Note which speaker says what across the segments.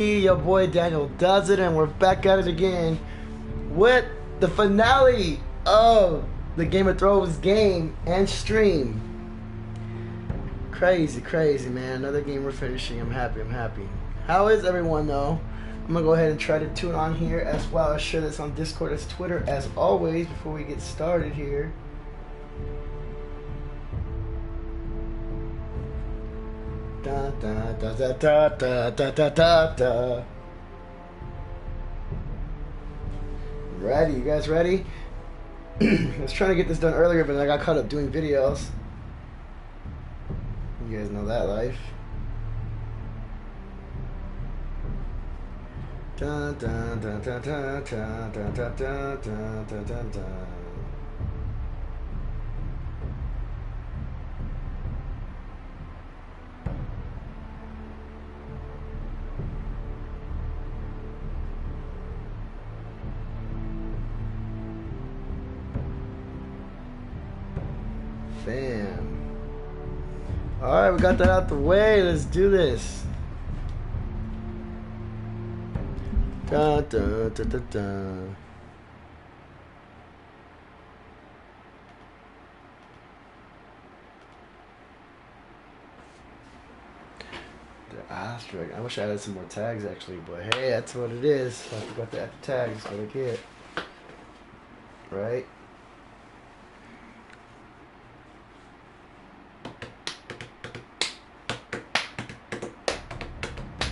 Speaker 1: Your boy Daniel does it, and we're back at it again with the finale of the Game of Thrones game and stream. Crazy, man. Another game we're finishing. I'm happy. How is everyone though? I'm gonna go ahead and try to tune on here as well as share this on Discord as Twitter as always before we get started here. Da, da, da, da, da, da, da, da, da, da. Ready? You guys ready? I was trying to get this done earlier, but I got caught up doing videos. You guys know that life. Da, da, da, da, da, da, da, da, da, da, da, da. Bam. Alright, we got that out the way. Let's do this. Da, da, da, da, da. The asterisk. I wish I added some more tags actually, but hey, that's what it is. I forgot to add the tags, but I get. Right?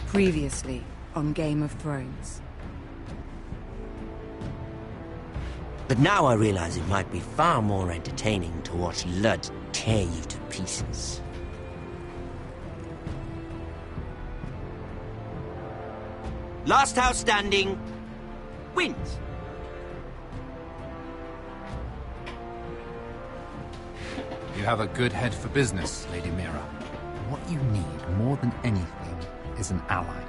Speaker 2: Previously on Game of Thrones.
Speaker 3: But now I realize it might be far more entertaining to watch Lud tear you to pieces. Last house standing wins.
Speaker 4: You have a good head for business, Lady Mira. What you need more than anything is an ally.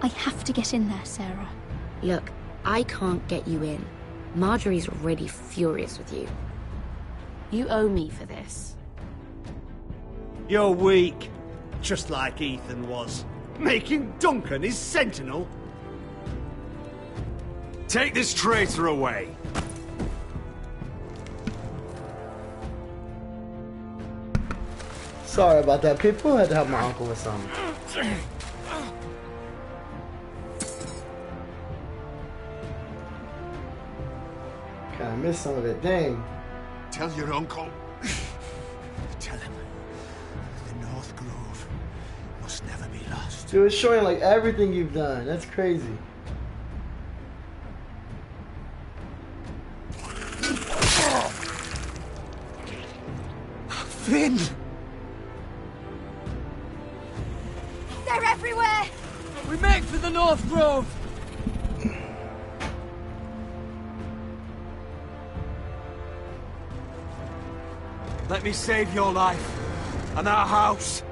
Speaker 5: I have to get in there, Sarah.
Speaker 6: Look, I can't get you in. Marjorie's already furious with you. You owe me for this.
Speaker 7: You're weak. Just like Ethan was. Making Duncan his sentinel. Take this traitor away.
Speaker 1: Sorry about that, people. I had to help my uncle with something. Kinda missed some of it, dang.
Speaker 8: Tell your uncle. Tell him the North Grove must never be lost.
Speaker 1: Dude, it's showing like everything you've done. That's crazy.
Speaker 8: Finn!
Speaker 5: They're everywhere!
Speaker 9: We make for the North Grove!
Speaker 7: Let me save your life and our house.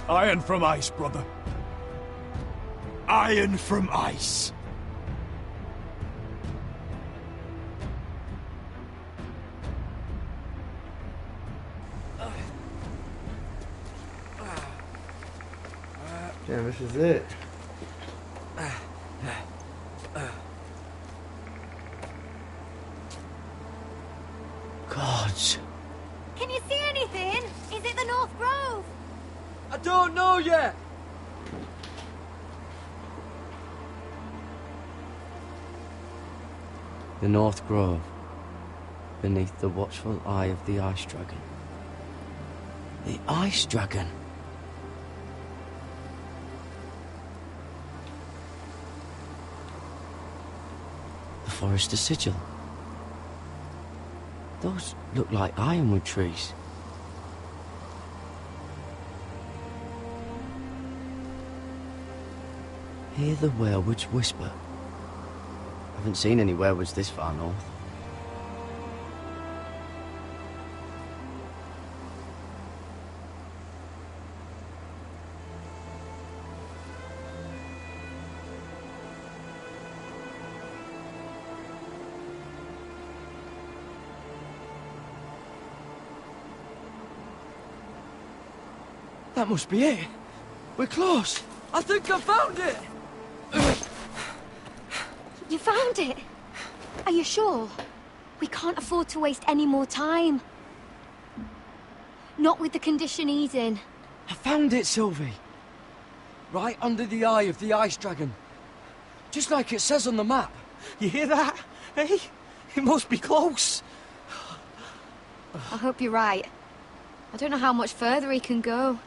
Speaker 7: Iron from ice, brother. Iron from ice.
Speaker 1: Damn, this is it.
Speaker 3: Gods.
Speaker 5: Can you see anything? Is it the North Grove?
Speaker 9: I don't know yet!
Speaker 10: The North Grove, beneath the watchful eye of the Ice Dragon.
Speaker 3: The Ice Dragon.
Speaker 10: The Forester Sigil. Those look like ironwood trees. Hear the werewoods whisper. Haven't seen any werewoods this far north.
Speaker 9: That must be it. We're close. I think I found it!
Speaker 5: You found it? Are you sure? We can't afford to waste any more time. Not with the condition he's in.
Speaker 9: I found it, Sylvie. Right under the eye of the ice dragon. Just like it says on the map. You hear that? Hey? It must be close.
Speaker 5: I hope you're right. I don't know how much further he can go.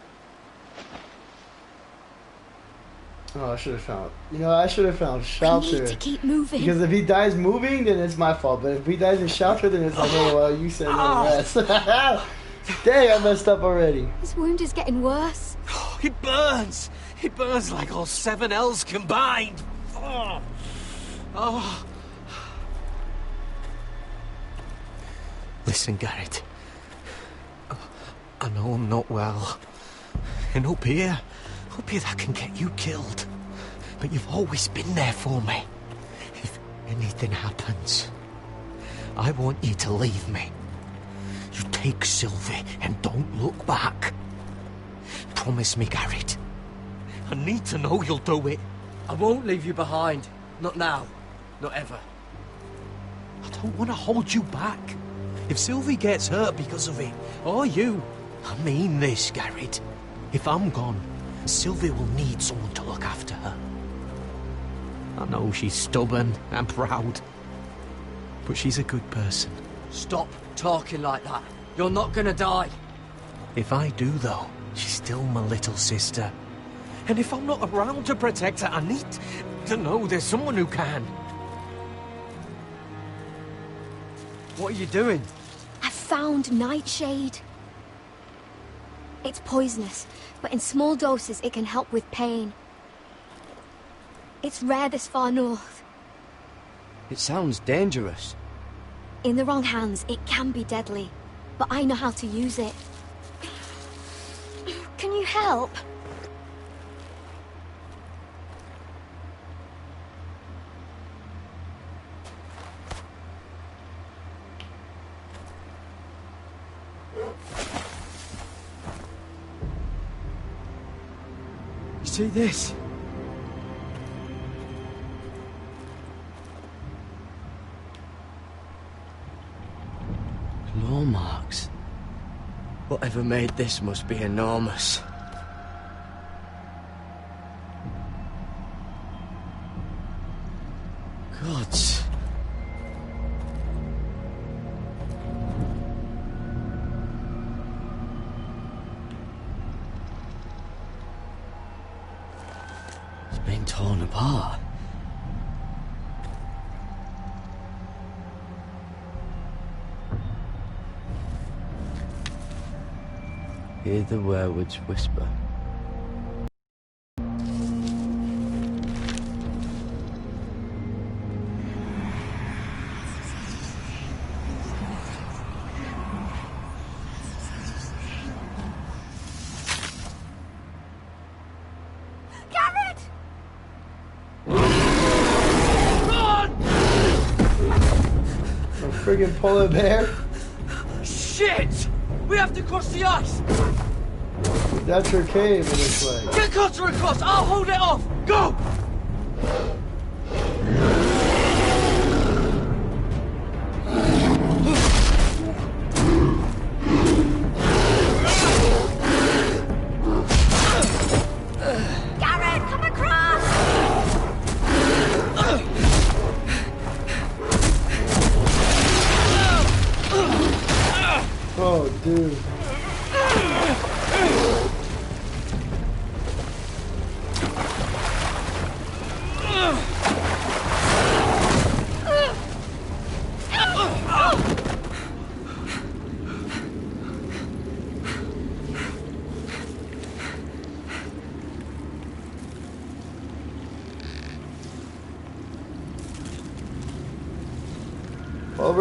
Speaker 1: Oh, I should have found. You know, I should have found shelter.
Speaker 5: We need to keep moving.
Speaker 1: Because if he dies moving, then it's my fault. But if he dies in shelter, then it's like, oh well, you said no rest. Dang, I messed up already.
Speaker 5: His wound is getting worse.
Speaker 7: It burns. It burns like all 7 L's combined. Oh. Oh. Listen, Garrett. I know I'm not well. And up here that can get you killed. But you've always been there for me. If anything happens, I want you to leave me. You take Sylvie and don't look back. Promise me, Garrett. I need to know you'll do it.
Speaker 9: I won't leave you behind. Not now. Not ever.
Speaker 7: I don't want to hold you back. If Sylvie gets hurt because of it, or you, I mean this, Garrett. If I'm gone, Sylvie will need someone to look after her. I know she's stubborn and proud, but she's a good person.
Speaker 9: Stop talking like that. You're not gonna die.
Speaker 7: If I do, though, she's still my little sister. And if I'm not around to protect her, I need to know there's someone who can.
Speaker 9: What are you doing?
Speaker 5: I found Nightshade. It's poisonous, but in small doses it can help with pain. It's rare this far north.
Speaker 10: It sounds dangerous.
Speaker 5: In the wrong hands, it can be deadly, but I know how to use it. Can you help?
Speaker 9: See this?
Speaker 10: Claw marks. Whatever made this must be enormous. Gods. Being torn apart. Hear the werewolves whisper.
Speaker 1: Friggin' polar bear.
Speaker 9: Shit! We have to cross the ice!
Speaker 1: That's her cave in this way.
Speaker 9: Get Cutter across! I'll hold it off! Go!
Speaker 5: Garrett, come across!
Speaker 1: Oh, dude.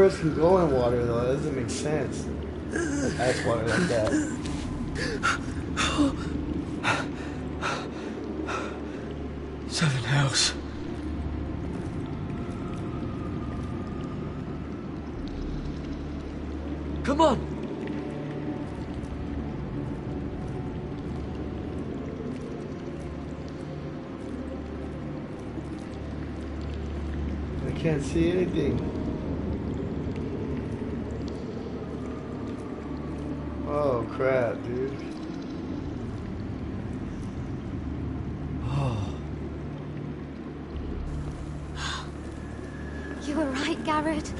Speaker 1: Sabers can go in water though, that doesn't make sense. Ice water like that.
Speaker 9: Seven hells. Come on!
Speaker 1: can't see anything. Oh crap, dude.
Speaker 5: You were right, Garrett.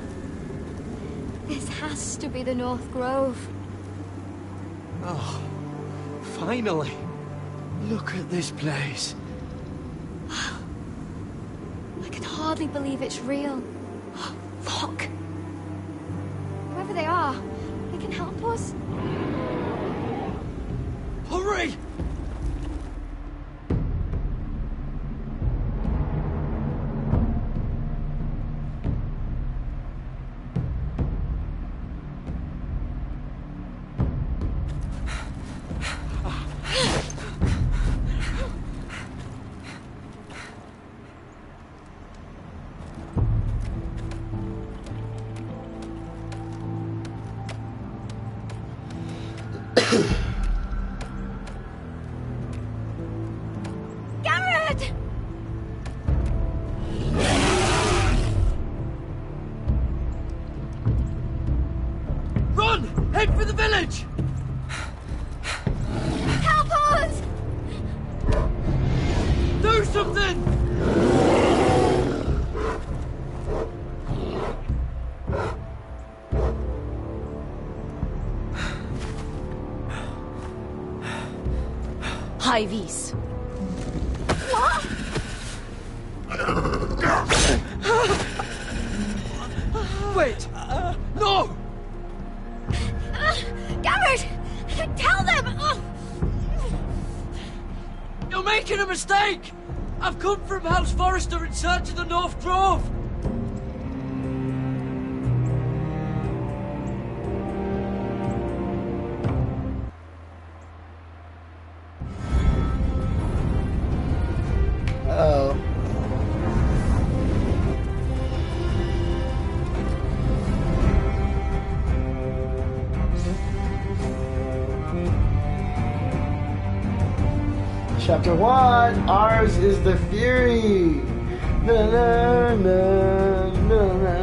Speaker 5: This has to be the North Grove.
Speaker 7: Oh, finally. Look at this place.
Speaker 5: I can hardly believe it's real. Look! Whoever they are, they can help us.
Speaker 7: Hurry!
Speaker 5: Garrett!
Speaker 7: Run! Head for the village!
Speaker 5: Help us!
Speaker 7: Do something!
Speaker 6: Hy-Vee.
Speaker 5: What?
Speaker 7: Wait! No!
Speaker 5: Garrett! Tell them!
Speaker 7: You're making a mistake! I've come from House Forrester in search of the North Grove!
Speaker 1: Uh-oh. Chapter 1, ours is the fury. Na, na, na, na, na.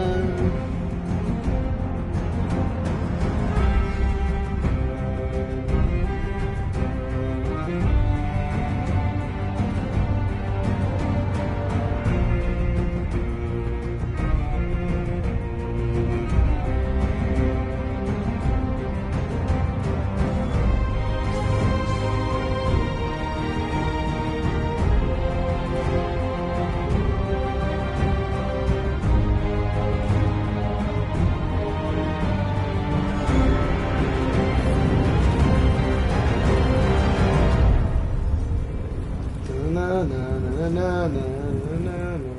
Speaker 1: Na, na, na, na, na, na, na, na.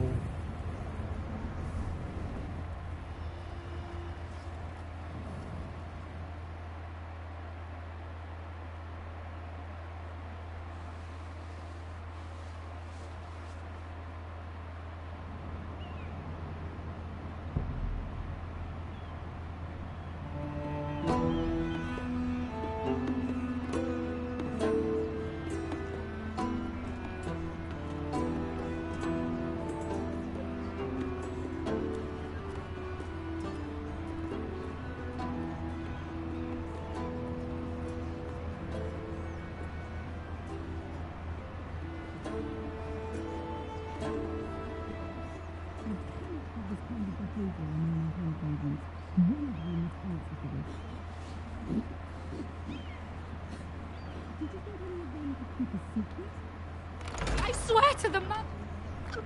Speaker 11: I swear to the mother.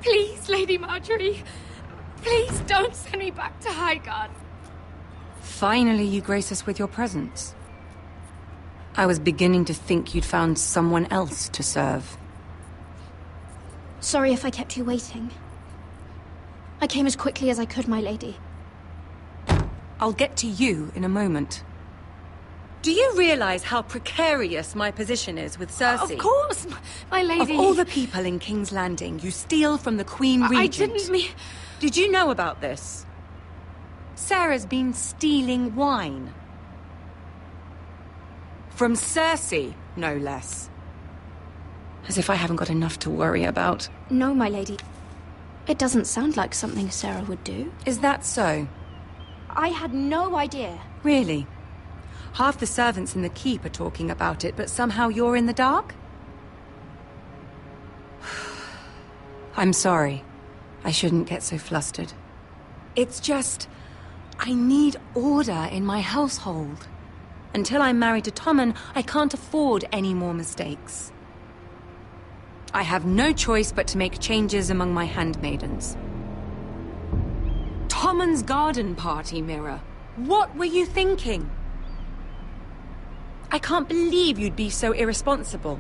Speaker 11: Please, Lady Marjorie. Please don't send me back to Highgarden.
Speaker 2: Finally, you grace us with your presence. I was beginning to think you'd found someone else to serve.
Speaker 5: Sorry if I kept you waiting. I came as quickly as I could, my lady.
Speaker 2: I'll get to you in a moment. Do you realize how precarious my position is with Cersei?
Speaker 11: Of course, my lady.
Speaker 2: Of all the people in King's Landing, you steal from the Queen Regent.
Speaker 11: I didn't mean...
Speaker 2: Did you know about this? Sarah's been stealing wine. From Cersei, no less. As if I haven't got enough to worry about.
Speaker 5: No, my lady.
Speaker 6: It doesn't sound like something Sarah would do.
Speaker 2: Is that so?
Speaker 5: I had no idea.
Speaker 2: Really? Half the servants in the keep are talking about it, but somehow you're in the dark? I'm sorry. I shouldn't get so flustered. It's just... I need order in my household. Until I'm married to Tommen, I can't afford any more mistakes. I have no choice but to make changes among my handmaidens. Tommen's garden party, Mira. What were you thinking? I can't believe you'd be so irresponsible.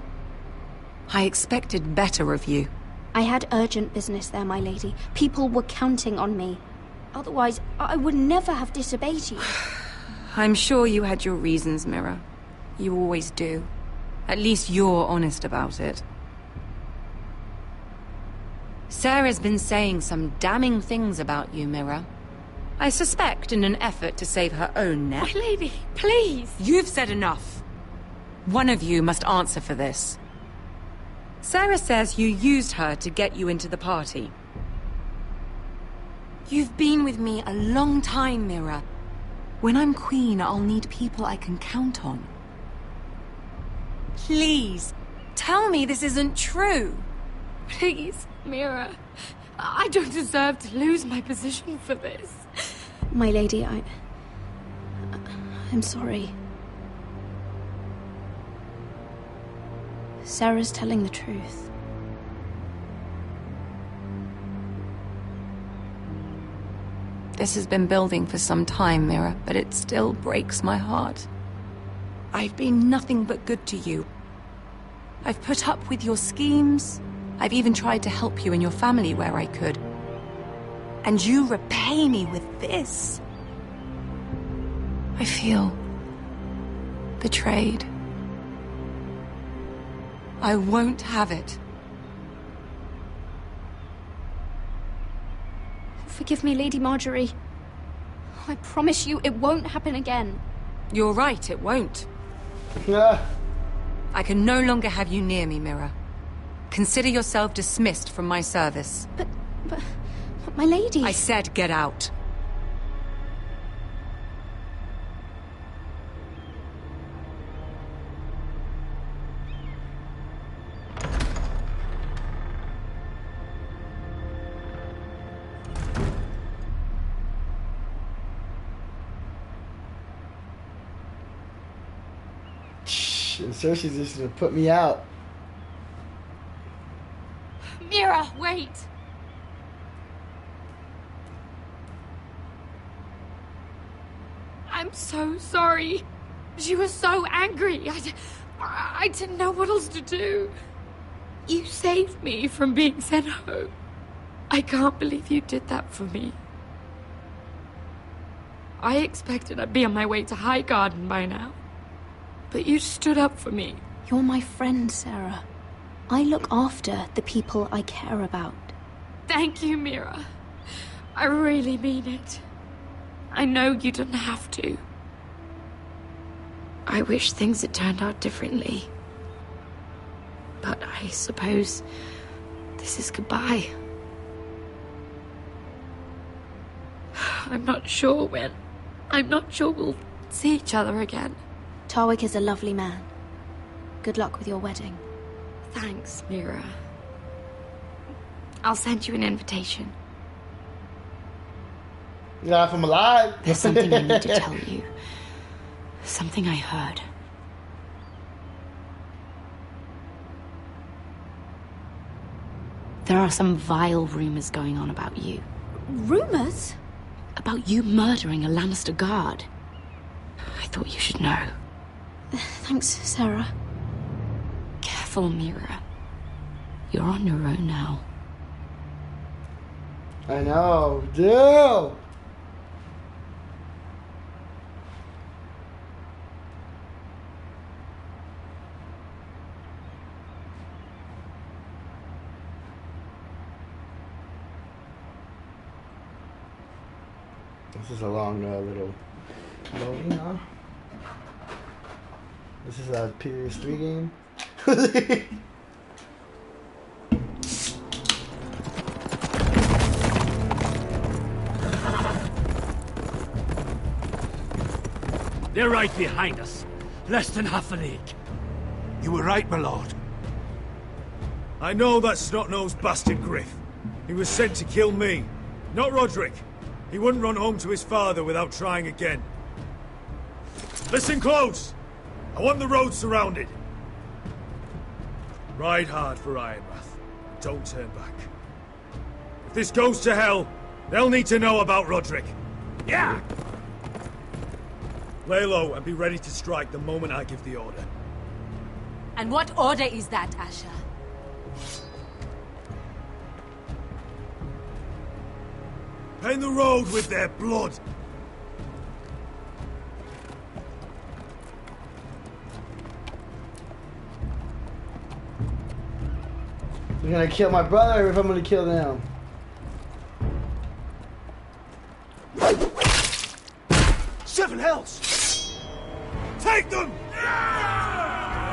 Speaker 2: I expected better of you.
Speaker 5: I had urgent business there, my lady. People were counting on me. Otherwise, I would never have disobeyed you.
Speaker 2: I'm sure you had your reasons, Mira. You always do. At least you're honest about it. Sarah's been saying some damning things about you, Mira. I suspect in an effort to save her own neck.
Speaker 11: My lady, please!
Speaker 2: You've said enough. One of you must answer for this. Sarah says you used her to get you into the party. You've been with me a long time, Mira. When I'm queen, I'll need people I can count on. Please, tell me this isn't true.
Speaker 11: Please, Mira. I don't deserve to lose my position for this.
Speaker 5: My lady, I'm sorry. Sarah's telling the truth.
Speaker 2: This has been building for some time, Mira, but it still breaks my heart. I've been nothing but good to you. I've put up with your schemes. I've even tried to help you and your family where I could. And you repay me with this. I feel betrayed. I won't have it.
Speaker 5: Forgive me, Lady Marjorie. I promise you it won't happen again.
Speaker 2: You're right, it won't.
Speaker 1: Yeah.
Speaker 2: I can no longer have you near me, Mira. Consider yourself dismissed from my service.
Speaker 5: But my lady...
Speaker 2: I said get out.
Speaker 1: Cersei's just gonna put me out.
Speaker 11: Mira, wait! I'm so sorry. She was so angry. I didn't know what else to do. You saved me from being sent home. I can't believe you did that for me. I expected I'd be on my way to High Garden by now. But you stood up for me.
Speaker 5: You're my friend, Sarah. I look after the people I care about.
Speaker 11: Thank you, Mira. I really mean it. I know you didn't have to. I wish things had turned out differently. But I suppose this is goodbye. I'm not sure when. I'm not sure we'll see each other again.
Speaker 5: Tarwick is a lovely man. Good luck with your wedding.
Speaker 11: Thanks, Mira. I'll send you an invitation.
Speaker 1: Yeah, if I'm alive.
Speaker 6: There's something I need to tell you. Something I heard. There are some vile rumors going on about you.
Speaker 5: Rumors?
Speaker 6: About you murdering a Lannister guard. I thought you should know.
Speaker 5: Thanks, Sarah.
Speaker 6: Careful, Mira. You're on your own now.
Speaker 1: I know, dude. This is a long little loading, huh? This is a PS3 game.
Speaker 8: They're right behind us. Less than half a league.
Speaker 12: You were right, my lord.
Speaker 13: I know that snot-nosed bastard Griff. He was sent to kill me, not Roderick. He wouldn't run home to his father without trying again. Listen close! I want the road surrounded. Ride hard for Ironrath. Don't turn back. If this goes to hell, they'll need to know about Roderick.
Speaker 8: Yeah!
Speaker 13: Lay low and be ready to strike the moment I give the order.
Speaker 14: And what order is that, Asher?
Speaker 13: Paint the road with their blood.
Speaker 1: You're gonna kill my brother or if I'm gonna kill them?
Speaker 13: Seven hells! Take them!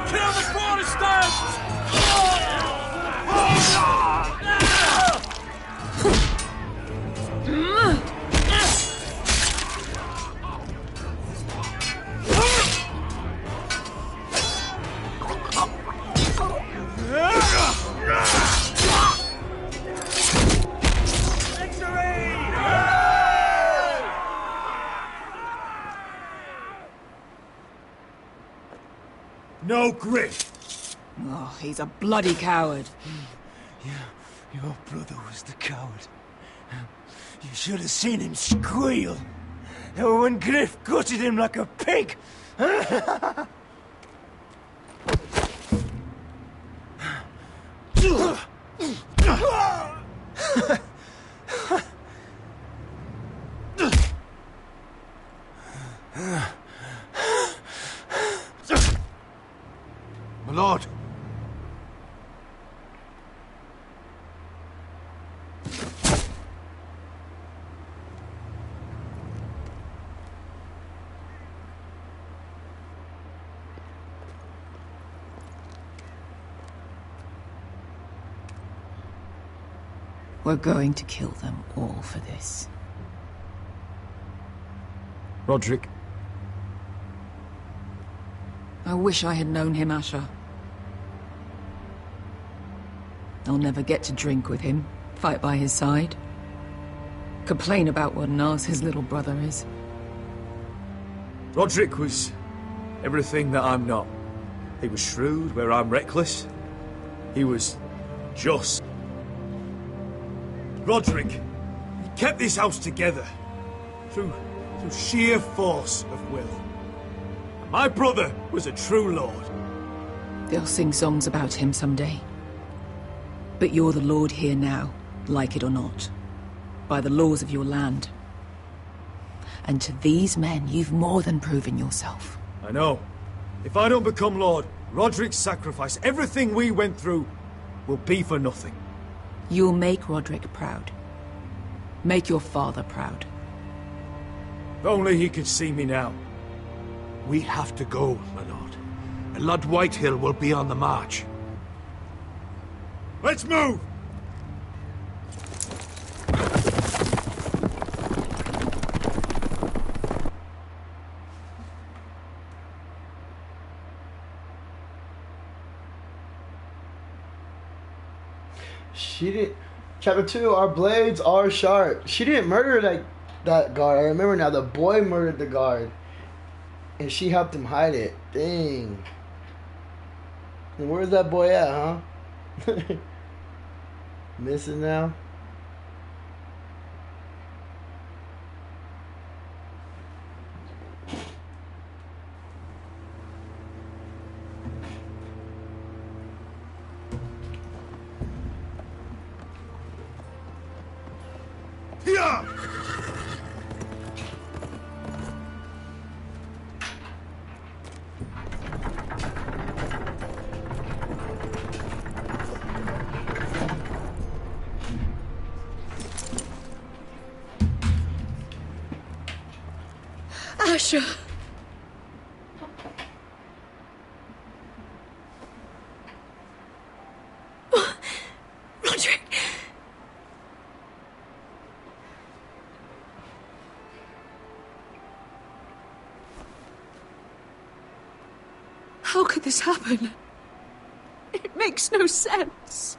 Speaker 8: Kill the Protestants!
Speaker 13: No Griff!
Speaker 14: Oh, he's a bloody coward.
Speaker 12: Your brother was the coward. You should have seen him squeal. When Griff gutted him like a pig.
Speaker 8: My lord.
Speaker 2: We're going to kill them all for this.
Speaker 9: Roderick.
Speaker 2: I wish I had known him, Asher. I'll never get to drink with him, fight by his side, complain about what an arse his little brother is.
Speaker 13: Roderick was everything that I'm not. He was shrewd where I'm reckless. He was just. Roderick, he kept this house together through sheer force of will. And my brother was a true lord.
Speaker 2: They'll sing songs about him someday. But you're the lord here now, like it or not, by the laws of your land. And to these men, you've more than proven yourself.
Speaker 13: I know. If I don't become lord, Roderick's sacrifice, everything we went through, will be for nothing.
Speaker 2: You'll make Roderick proud. Make your father proud.
Speaker 13: If only he could see me now.
Speaker 12: We have to go, my lord. And Lord Whitehill will be on the march.
Speaker 13: Let's move!
Speaker 1: She didn't. Chapter 2, our blades are sharp. She didn't murder that guard. I remember now, the boy murdered the guard. And she helped him hide it. Dang. And where's that boy at, huh? Missing now?
Speaker 13: Yeah!
Speaker 11: Asher. Roderick.
Speaker 14: How could this happen? It makes no sense.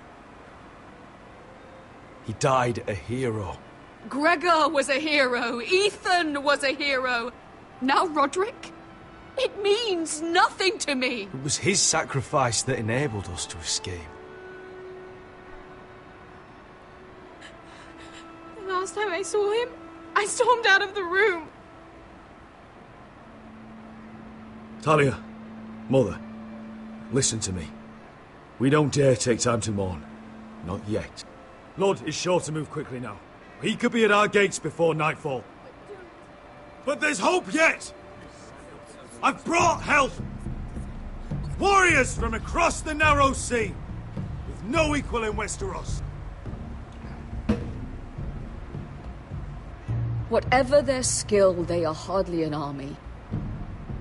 Speaker 9: He died a hero.
Speaker 14: Gregor was a hero. Ethan was a hero. Now Roderick? It means nothing to me.
Speaker 9: It was his sacrifice that enabled us to escape.
Speaker 11: The last time I saw him, I stormed out of the room.
Speaker 13: Talia, Mother, listen to me. We don't dare take time to mourn. Not yet. Lord is sure to move quickly now. He could be at our gates before nightfall. But there's hope yet! I've brought help! Warriors from across the narrow sea, with no equal in Westeros.
Speaker 14: Whatever their skill, they are hardly an army.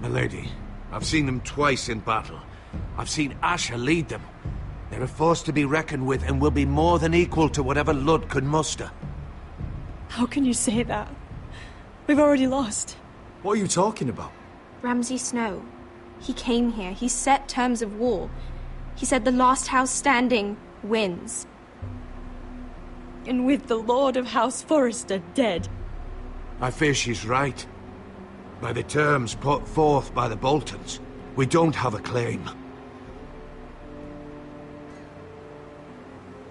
Speaker 8: Milady, I've seen them twice in battle. I've seen Asher lead them. They're a force to be reckoned with and will be more than equal to whatever Lud could muster.
Speaker 15: How can you say that? We've already lost.
Speaker 13: What are you talking about?
Speaker 16: Ramsay Snow. He came here. He set terms of war. He said the last house standing wins.
Speaker 15: And with the Lord of House Forrester dead.
Speaker 8: I fear she's right. By the terms put forth by the Boltons, we don't have a claim.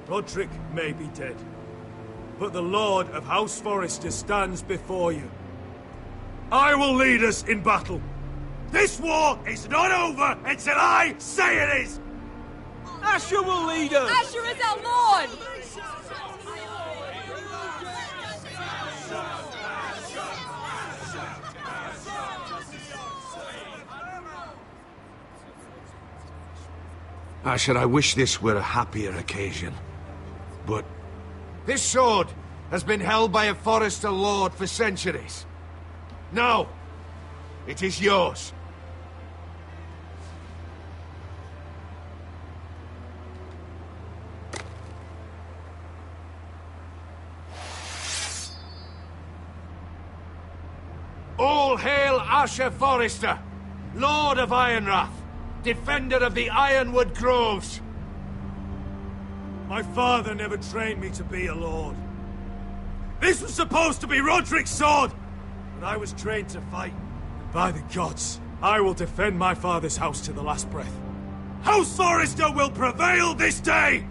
Speaker 13: Roderick may be dead, but the Lord of House Forrester stands before you. I will lead us in battle. This war is not over until I say it is!
Speaker 9: Asher will lead us!
Speaker 14: Asher is our lord!
Speaker 8: Asher, I wish this were a happier occasion. But this sword has been held by a Forrester lord for centuries. Now, it is yours. All hail Asher Forrester, Lord of Ironrath, defender of the Ironwood Groves.
Speaker 13: My father never trained me to be a lord. This was supposed to be Roderick's sword, but I was trained to fight. By the gods, I will defend my father's house to the last breath. House Forrester will prevail this day!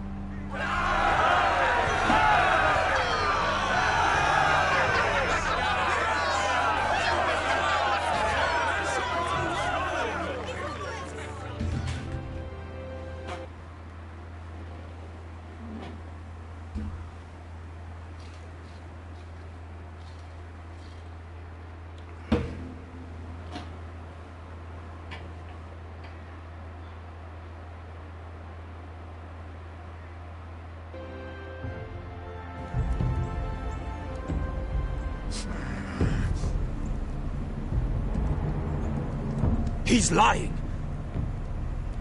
Speaker 7: He's lying.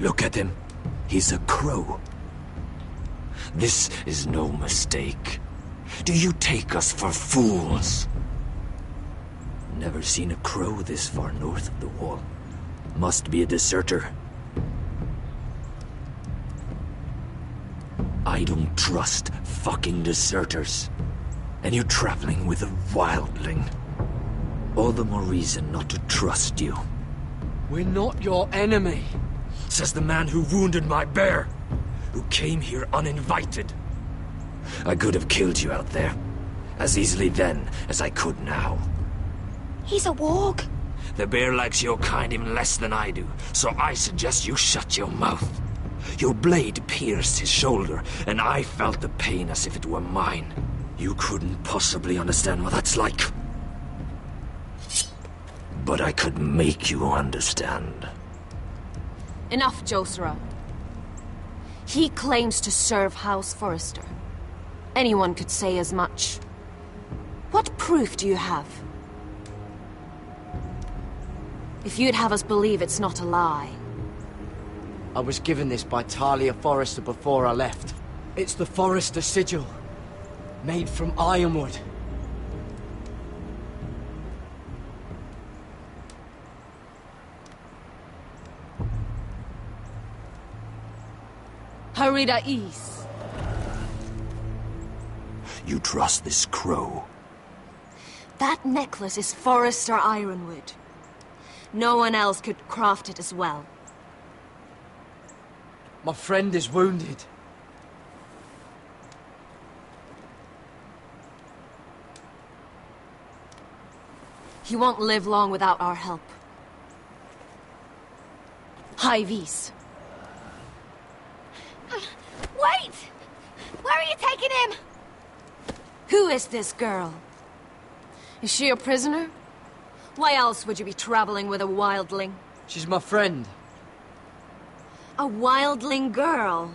Speaker 7: Look at him. He's a crow. This is no mistake. Do you take us for fools? Never seen a crow this far north of the wall. Must be a deserter. I don't trust fucking deserters. And you're traveling with a wildling. All the more reason not to trust you.
Speaker 9: We're not your enemy,
Speaker 7: says the man who wounded my bear, who came here uninvited. I could have killed you out there, as easily then as I could now.
Speaker 5: He's a warg.
Speaker 7: The bear likes your kind even less than I do, so I suggest you shut your mouth. Your blade pierced his shoulder, and I felt the pain as if it were mine. You couldn't possibly understand what that's like. But I could make you understand.
Speaker 6: Enough, Josera. He claims to serve House Forrester. Anyone could say as much. What proof do you have? If you'd have us believe it's not a lie.
Speaker 10: I was given this by Talia Forrester before I left.
Speaker 9: It's the Forrester sigil, made from ironwood.
Speaker 6: Paridais.
Speaker 8: You trust this crow?
Speaker 6: That necklace is Forrester Ironwood. No one else could craft it as well.
Speaker 9: My friend is wounded.
Speaker 6: He won't live long without our help. High vis.
Speaker 5: Wait! Where are you taking him?
Speaker 6: Who is this girl? Is she a prisoner? Why else would you be traveling with a wildling?
Speaker 9: She's my friend.
Speaker 6: A wildling girl?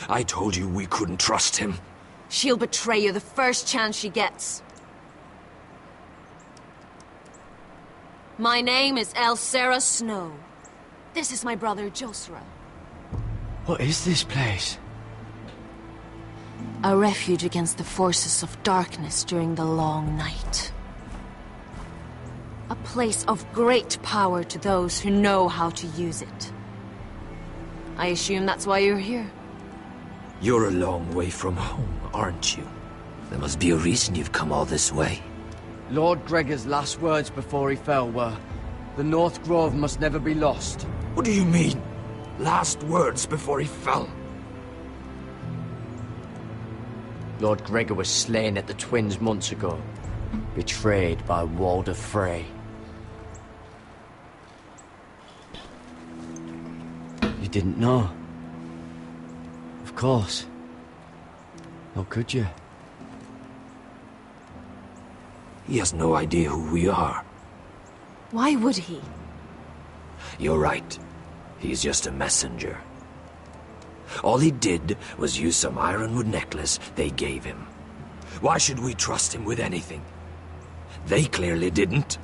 Speaker 8: I told you we couldn't trust him.
Speaker 6: She'll betray you the first chance she gets. My name is Elsera Snow. This is my brother Josra.
Speaker 10: What is this place?
Speaker 6: A refuge against the forces of darkness during the long night. A place of great power to those who know how to use it. I assume that's why you're here.
Speaker 8: You're a long way from home, aren't you? There must be a reason you've come all this way.
Speaker 9: Lord Gregor's last words before he fell were, "The North Grove must never be lost."
Speaker 8: What do you mean? Last words before he fell?
Speaker 10: Lord Gregor was slain at the Twins months ago, betrayed by Walder Frey. You didn't know? Of course. How could you?
Speaker 8: He has no idea who we are.
Speaker 6: Why would he?
Speaker 8: You're right. He's just a messenger. All he did was use some ironwood necklace they gave him. Why should we trust him with anything? They clearly didn't.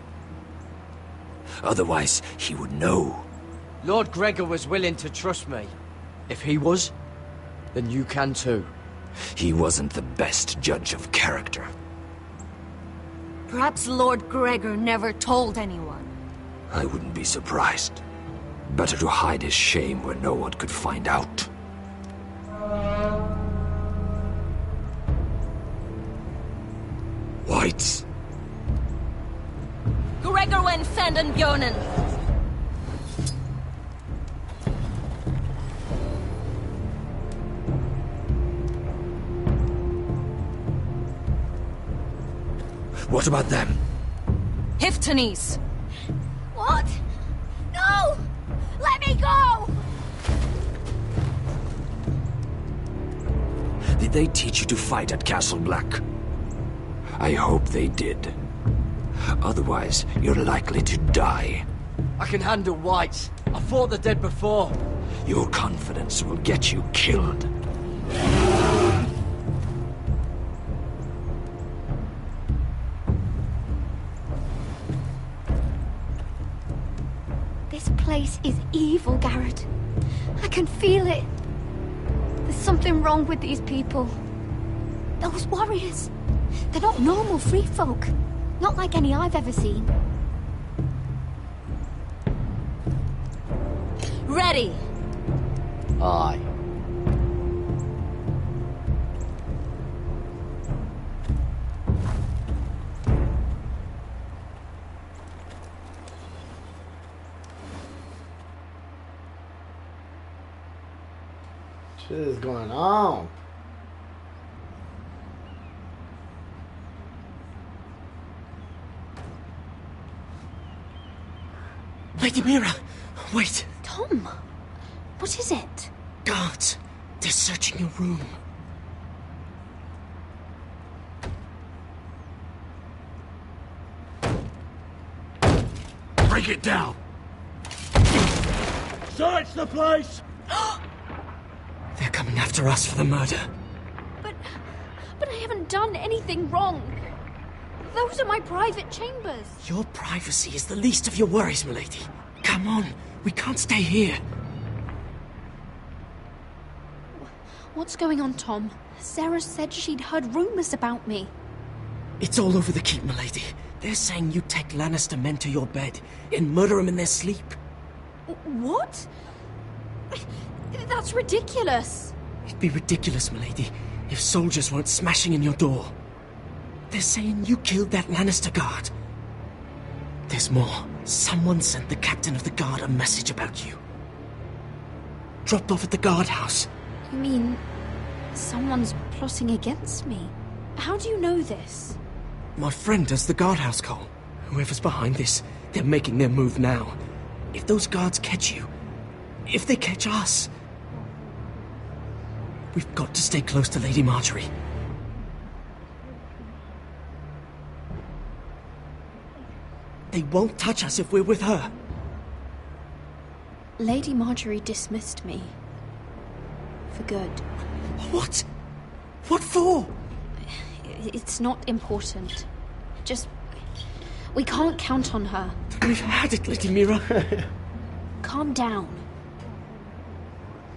Speaker 8: Otherwise, he would know.
Speaker 9: Lord Gregor was willing to trust me. If he was, then you can too.
Speaker 8: He wasn't the best judge of character.
Speaker 6: Perhaps Lord Gregor never told anyone.
Speaker 8: I wouldn't be surprised. Better to hide his shame where no one could find out. Whites.
Speaker 6: Gregor wen fenden bjonen.
Speaker 8: What about them?
Speaker 6: Hiftanes.
Speaker 5: What? No! Let me go!
Speaker 8: Did they teach you to fight at Castle Black? I hope they did. Otherwise, you're likely to die.
Speaker 9: I can handle whites. I fought the dead before.
Speaker 8: Your confidence will get you killed.
Speaker 5: This place is evil, Garrett. I can feel it. There's something wrong with these people. Those warriors. They're not normal free folk. Not like any I've ever seen.
Speaker 6: Ready.
Speaker 10: Aye.
Speaker 1: Shit is going on.
Speaker 7: Lady Mira, wait.
Speaker 5: Tom, what is it?
Speaker 7: Guards, they're searching your room.
Speaker 8: Break it down!
Speaker 13: Search the place!
Speaker 7: They're coming after us for the murder.
Speaker 5: But I haven't done anything wrong. Those are my private chambers.
Speaker 7: Your privacy is the least of your worries, milady. Come on, we can't stay here.
Speaker 15: What's going on, Tom? Sarah said she'd heard rumors about me.
Speaker 7: It's all over the keep, milady. They're saying you take Lannister men to your bed and murder them in their sleep.
Speaker 15: What? That's ridiculous.
Speaker 7: It'd be ridiculous, milady, if soldiers weren't smashing in your door. They're saying you killed that Lannister guard. There's more. Someone sent the captain of the guard a message about you. Dropped off at the guardhouse.
Speaker 15: You mean someone's plotting against me? How do you know this?
Speaker 7: My friend does the guardhouse call. Whoever's behind this, they're making their move now. If those guards catch you, if they catch us, we've got to stay close to Lady Marjorie. They won't touch us if we're with her.
Speaker 15: Lady Marjorie dismissed me. For good.
Speaker 7: What? What for?
Speaker 15: It's not important. Just... we can't count on her.
Speaker 7: We've had it, Lady Mira.
Speaker 15: Calm down.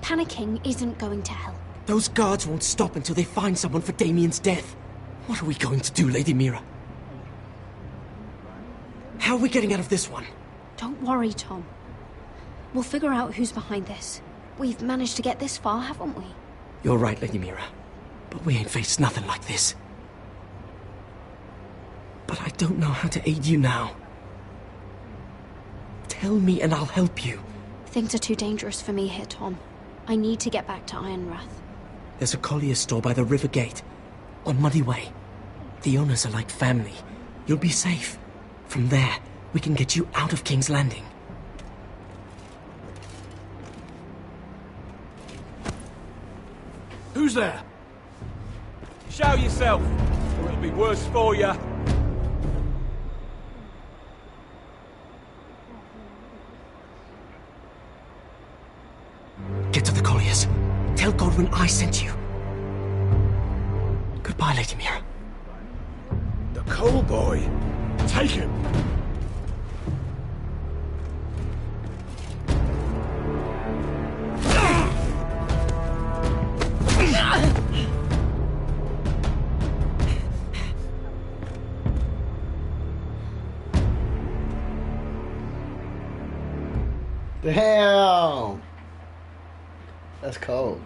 Speaker 15: Panicking isn't going to help.
Speaker 7: Those guards won't stop until they find someone for Damien's death. What are we going to do, Lady Mira? How are we getting out of this one?
Speaker 15: Don't worry, Tom. We'll figure out who's behind this. We've managed to get this far, haven't we?
Speaker 7: You're right, Lady Mira. But we ain't faced nothing like this. But I don't know how to aid you now. Tell me and I'll help you.
Speaker 15: Things are too dangerous for me here, Tom. I need to get back to Ironrath.
Speaker 7: There's a collier's store by the river gate. On Muddy Way. The owners are like family. You'll be safe. From there, we can get you out of King's Landing.
Speaker 13: Who's there?
Speaker 9: Show yourself, or it'll be worse for you.
Speaker 7: Get to the colliers. Tell Godwin I sent you. Goodbye, Lady Mira.
Speaker 13: The coal boy. Take him.
Speaker 1: Damn. That's cold.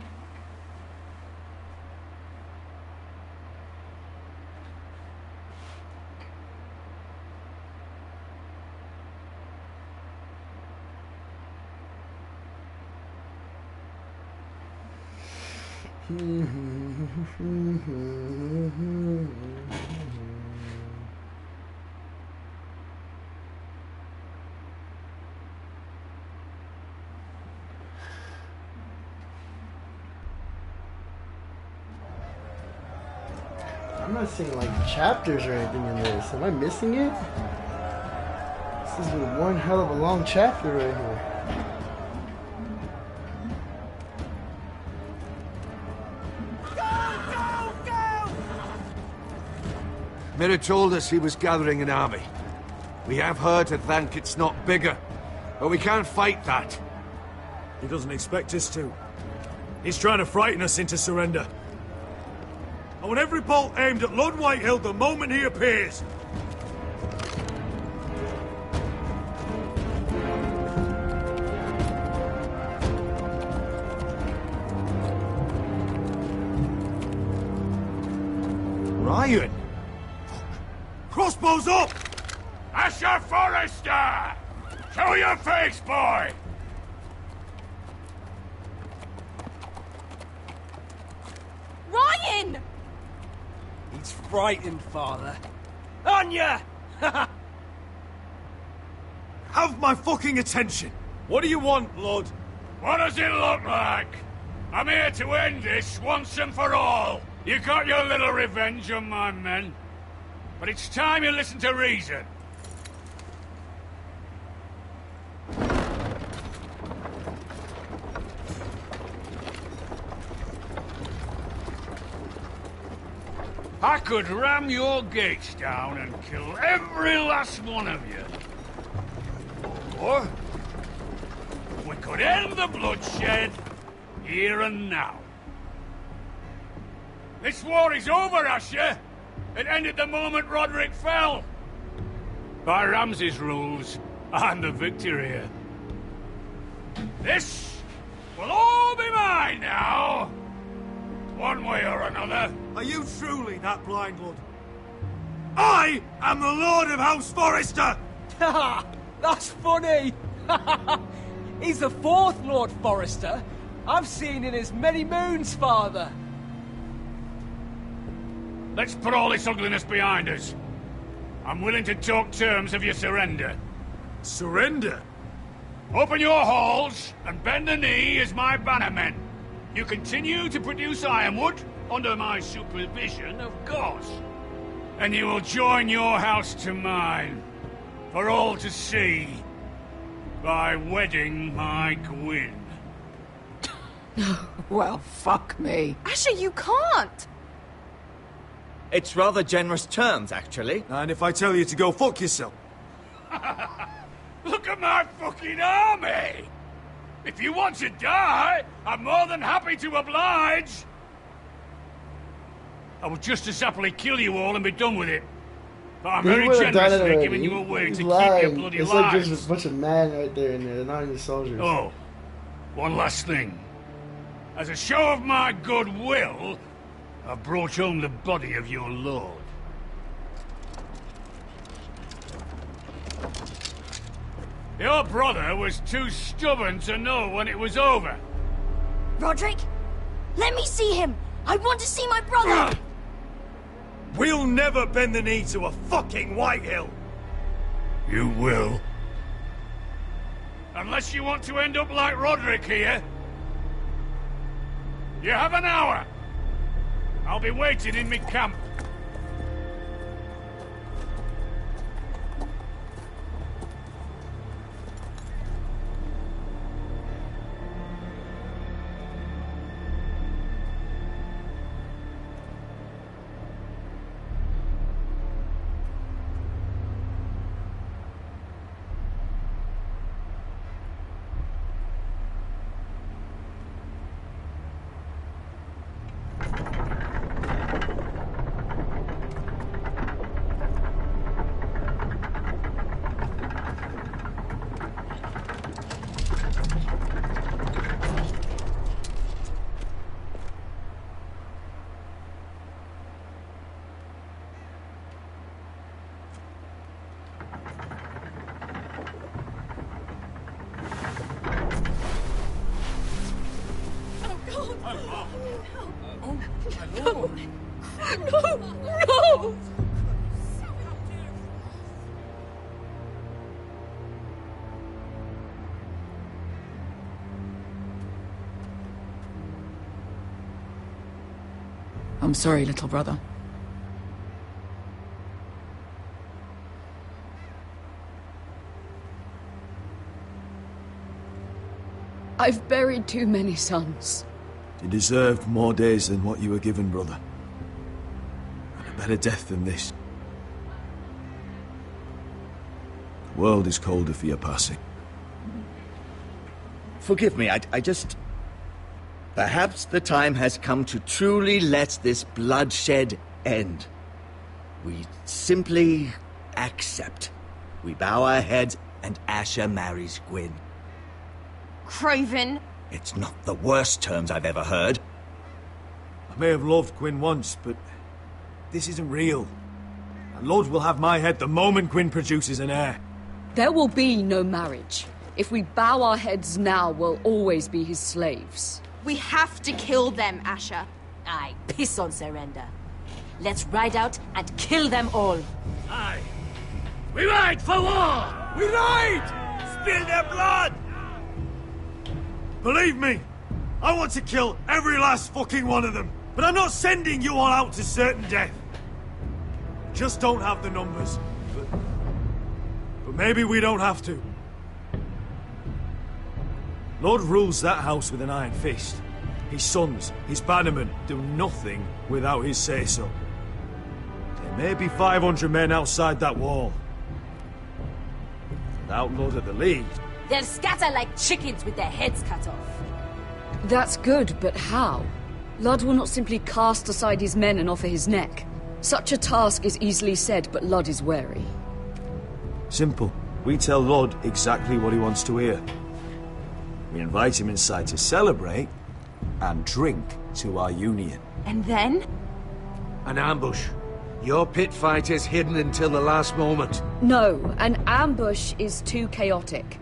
Speaker 1: I'm not seeing like chapters or anything in this. Am I missing it? This is one hell of a long chapter right here.
Speaker 8: Mira told us he was gathering an army. We have her to thank it's not bigger, but we can't fight that.
Speaker 13: He doesn't expect us to. He's trying to frighten us into surrender. I want every bolt aimed at Lord Whitehill the moment he appears.
Speaker 8: Ryan!
Speaker 13: Crossbows up!
Speaker 17: Asher Forrester! Show your face, boy!
Speaker 14: Ryan!
Speaker 9: He's frightened, Father. On ya!
Speaker 13: Have my fucking attention! What do you want, Lord?
Speaker 17: What does it look like? I'm here to end this once and for all. You got your little revenge on my men. But it's time you listen to reason. I could ram your gates down and kill every last one of you. Or we could end the bloodshed here and now. This war is over, Asher. It ended the moment Roderick fell. By Ramsay's rules, I'm the victor here. This will all be mine now. one way or another.
Speaker 13: Are you truly that blind, Lord? I am the Lord of House Forrester!
Speaker 9: Ha! That's funny! He's the fourth Lord Forrester I've seen in as many moons, Father.
Speaker 17: Let's put all this ugliness behind us. I'm willing to talk terms of your surrender.
Speaker 13: Surrender?
Speaker 17: Open your halls and bend the knee as my bannermen. You continue to produce ironwood, under my supervision, of course. And you will join your house to mine, for all to see, by wedding my Gwyn.
Speaker 14: Well, fuck me.
Speaker 16: Asher, you can't!
Speaker 18: It's rather generous terms, actually.
Speaker 13: And if I tell you to go fuck yourself?
Speaker 17: Look at my fucking army! If you want to die, I'm more than happy to oblige! I would just as happily kill you all and be done with it. But I'm very generously giving you a way to keep your bloody
Speaker 1: it's
Speaker 17: lives.
Speaker 1: Like just a bunch of men right there in there, they're not even soldiers.
Speaker 17: Oh, one last thing. As a show of my goodwill, I've brought home the body of your lord. Your brother was too stubborn to know when it was over.
Speaker 5: Roderick, let me see him. I want to see my brother.
Speaker 13: We'll never bend the knee to a fucking Whitehill.
Speaker 17: You will. Unless you want to end up like Roderick here. You have an hour. I'll be waiting in my camp.
Speaker 14: No! I'm sorry, little brother. I've buried too many sons.
Speaker 13: You deserved more days than what you were given, brother. And a better death than this. The world is colder for your passing.
Speaker 18: Forgive me, I just... Perhaps the time has come to truly let this bloodshed end. We simply accept. We bow our heads and Asher marries Gwyn.
Speaker 16: Craven!
Speaker 18: It's not the worst terms I've ever heard.
Speaker 13: I may have loved Gwyn once, but this isn't real. And Lord will have my head the moment Gwyn produces an heir.
Speaker 14: There will be no marriage. If we bow our heads now, we'll always be his slaves.
Speaker 16: We have to kill them, Asher.
Speaker 6: Aye, piss on surrender. Let's ride out and kill them all.
Speaker 17: Aye. We ride for war!
Speaker 13: We ride! Spill their blood! Believe me, I want to kill every last fucking one of them. But I'm not sending you all out to certain death. Just don't have the numbers. But maybe we don't have to. Lord rules that house with an iron fist. His sons, his bannermen, do nothing without his say-so. There may be 500 men outside that wall. Without Lord at the lead...
Speaker 6: They'll scatter like chickens with their heads cut off.
Speaker 14: That's good, but how? Ludd will not simply cast aside his men and offer his neck. Such a task is easily said, but Ludd is wary.
Speaker 13: Simple. We tell Lord exactly what he wants to hear. We invite him inside to celebrate and drink
Speaker 12: to our union.
Speaker 16: And then?
Speaker 8: An ambush. Your pit fighters hidden until the last moment.
Speaker 14: No, an ambush is too chaotic.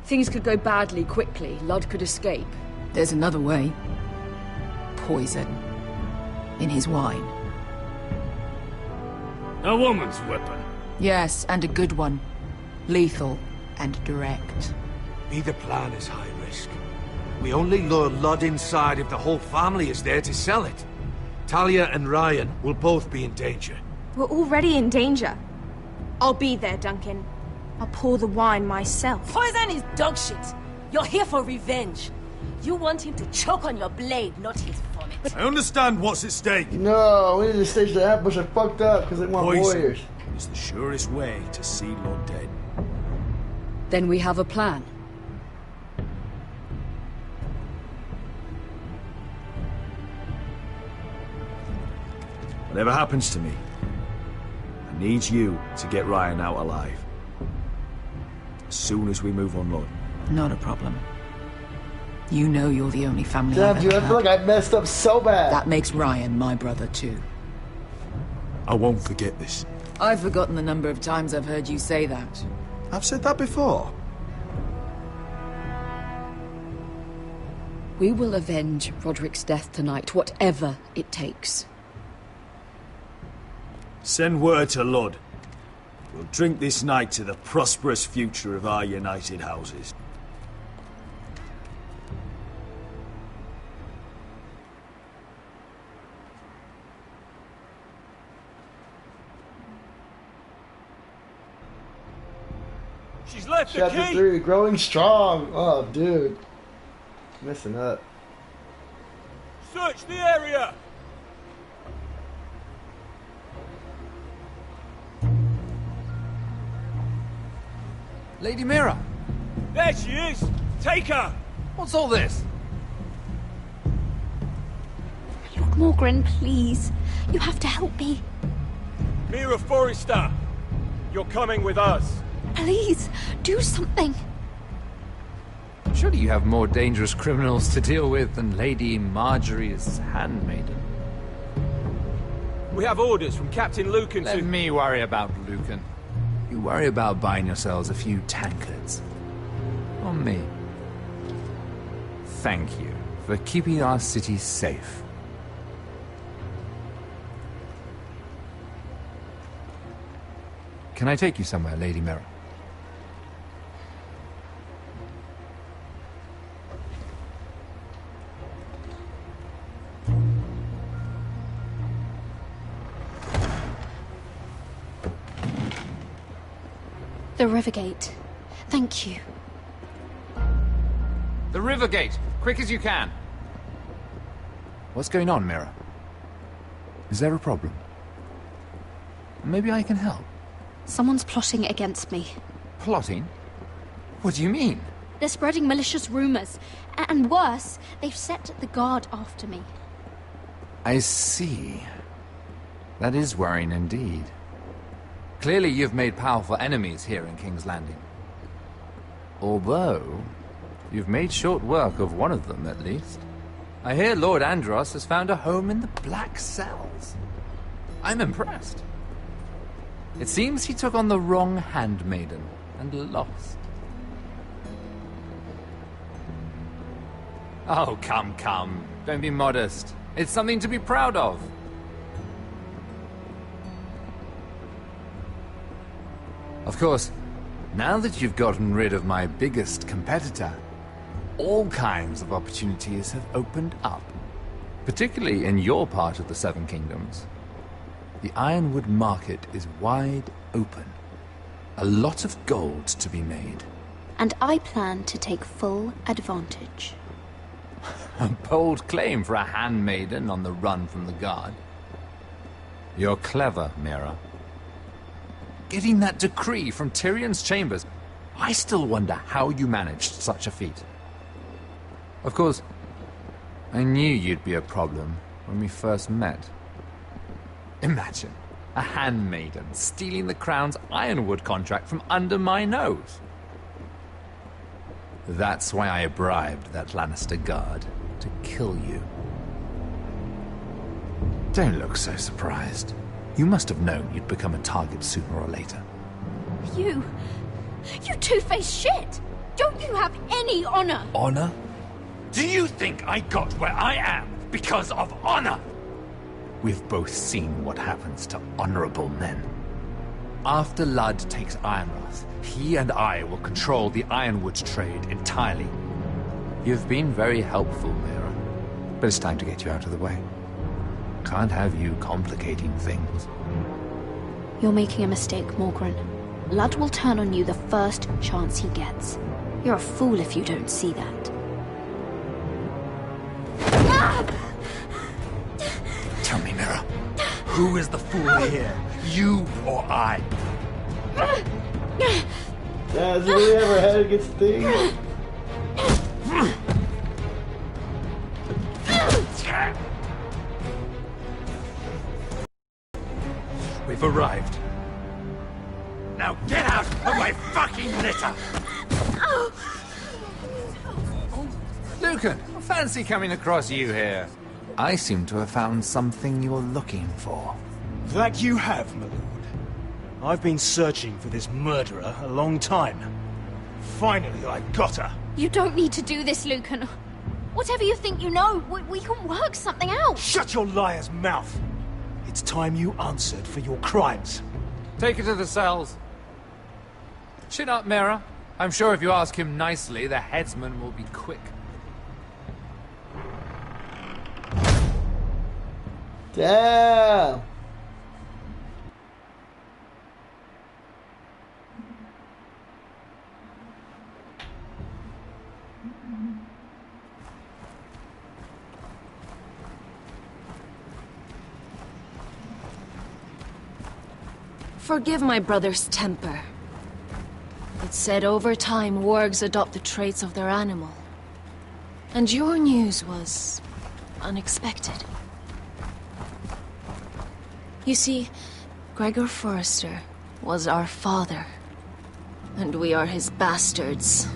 Speaker 14: Things could go badly quickly. Ludd could escape.
Speaker 2: There's another way. Poison. In his wine.
Speaker 17: A woman's weapon.
Speaker 2: Yes, and a good one. Lethal and direct.
Speaker 8: Neither plan is high risk. We only lure Ludd inside if the whole family is there to sell it. Talia and Ryan will both be in danger.
Speaker 16: We're already in danger. I'll be there, Duncan. I'll pour the wine myself.
Speaker 19: Poison is dog shit. You're here for revenge. You want him to choke on your blade, not his vomit.
Speaker 13: I understand what's at stake.
Speaker 1: No, we need to stage the ambush. I fucked up because they want
Speaker 13: Poison
Speaker 1: warriors.
Speaker 13: is the surest way to see Ludd dead.
Speaker 14: Then we have a plan.
Speaker 13: Whatever happens to me, I need you to get Ryan out alive. As soon as we move on Ludd.
Speaker 2: Not a problem. You know you're the only family
Speaker 1: Damn,
Speaker 2: I've
Speaker 1: dude,
Speaker 2: ever
Speaker 1: I feel
Speaker 2: had.
Speaker 1: like I messed up so bad.
Speaker 2: That makes Ryan my brother too.
Speaker 13: I won't forget this.
Speaker 2: I've forgotten the number of times I've heard you say that.
Speaker 13: I've said that before.
Speaker 14: We will avenge Roderick's death tonight, whatever it takes.
Speaker 13: Send word to Ludd. We'll drink this night to the prosperous future of our united houses.
Speaker 9: She's left the
Speaker 1: Chapter
Speaker 9: key!
Speaker 1: 3, growing strong. Oh, dude. Messing up.
Speaker 9: Search the area!
Speaker 4: Lady Mira!
Speaker 9: There she is! Take her!
Speaker 4: What's all this?
Speaker 15: Lord Morgren, please. You have to help me.
Speaker 9: Mira Forrester! You're coming with us!
Speaker 15: Please, do something.
Speaker 4: Surely you have more dangerous criminals to deal with than Lady Marjorie's handmaiden.
Speaker 9: We have orders from Captain Lucan
Speaker 4: Let me worry about Lucan. You worry about buying yourselves a few tankards. On me. Thank you for keeping our city safe. Can I take you somewhere, Lady Mira?
Speaker 15: The Rivergate. Thank you.
Speaker 4: The Rivergate! Quick as you can! What's going on, Mira? Is there a problem? Maybe I can help.
Speaker 15: Someone's plotting against me.
Speaker 4: Plotting? What do you mean?
Speaker 15: They're spreading malicious rumors. And worse, they've set the guard after me.
Speaker 4: I see. That is worrying indeed. Clearly you've made powerful enemies here in King's Landing. Although, you've made short work of one of them, at least. I hear Lord Andros has found a home in the Black Cells. I'm impressed. It seems he took on the wrong handmaiden and lost. Oh, come. Don't be modest. It's something to be proud of. Of course, now that you've gotten rid of my biggest competitor, all kinds of opportunities have opened up. Particularly in your part of the Seven Kingdoms. The Ironwood market is wide open. A lot of gold to be made.
Speaker 15: And I plan to take full advantage.
Speaker 4: A bold claim for a handmaiden on the run from the guard. You're clever, Mira. Getting that decree from Tyrion's chambers, I still wonder how you managed such a feat. Of course, I knew you'd be a problem when we first met. Imagine a handmaiden stealing the Crown's Ironwood contract from under my nose. That's why I bribed that Lannister guard to kill you. Don't look so surprised. You must have known you'd become a target sooner or later.
Speaker 5: You two-faced shit! Don't you have any honor?
Speaker 4: Honor?
Speaker 17: Do you think I got where I am because of honor?
Speaker 4: We've both seen what happens to honorable men. After Ludd takes Ironrath, he and I will control the Ironwood trade entirely. You've been very helpful, Mira, but it's time to get you out of the way. Can't have you complicating things.
Speaker 15: You're making a mistake, Morgren. Ludd will turn on you the first chance he gets. You're a fool if you don't see that.
Speaker 17: Tell me, Mira, who is the fool here? You or I?
Speaker 1: Yeah, has it really ever had against things?
Speaker 17: We've arrived. Now get out of my fucking litter!
Speaker 4: Lucan, fancy coming across you here. I seem to have found something you're looking for.
Speaker 12: That you have, my lord. I've been searching for this murderer a long time. Finally, I got her.
Speaker 5: You don't need to do this, Lucan. Whatever you think you know, we can work something out.
Speaker 12: Shut your liar's mouth! It's time you answered for your crimes.
Speaker 4: Take her to the cells. Chin up, Mira. I'm sure if you ask him nicely, the headsman will be quick.
Speaker 1: Damn!
Speaker 6: Forgive my brother's temper. It's said over time wargs adopt the traits of their animal. And your news was unexpected. You see, Gregor Forrester was our father, and we are his bastards.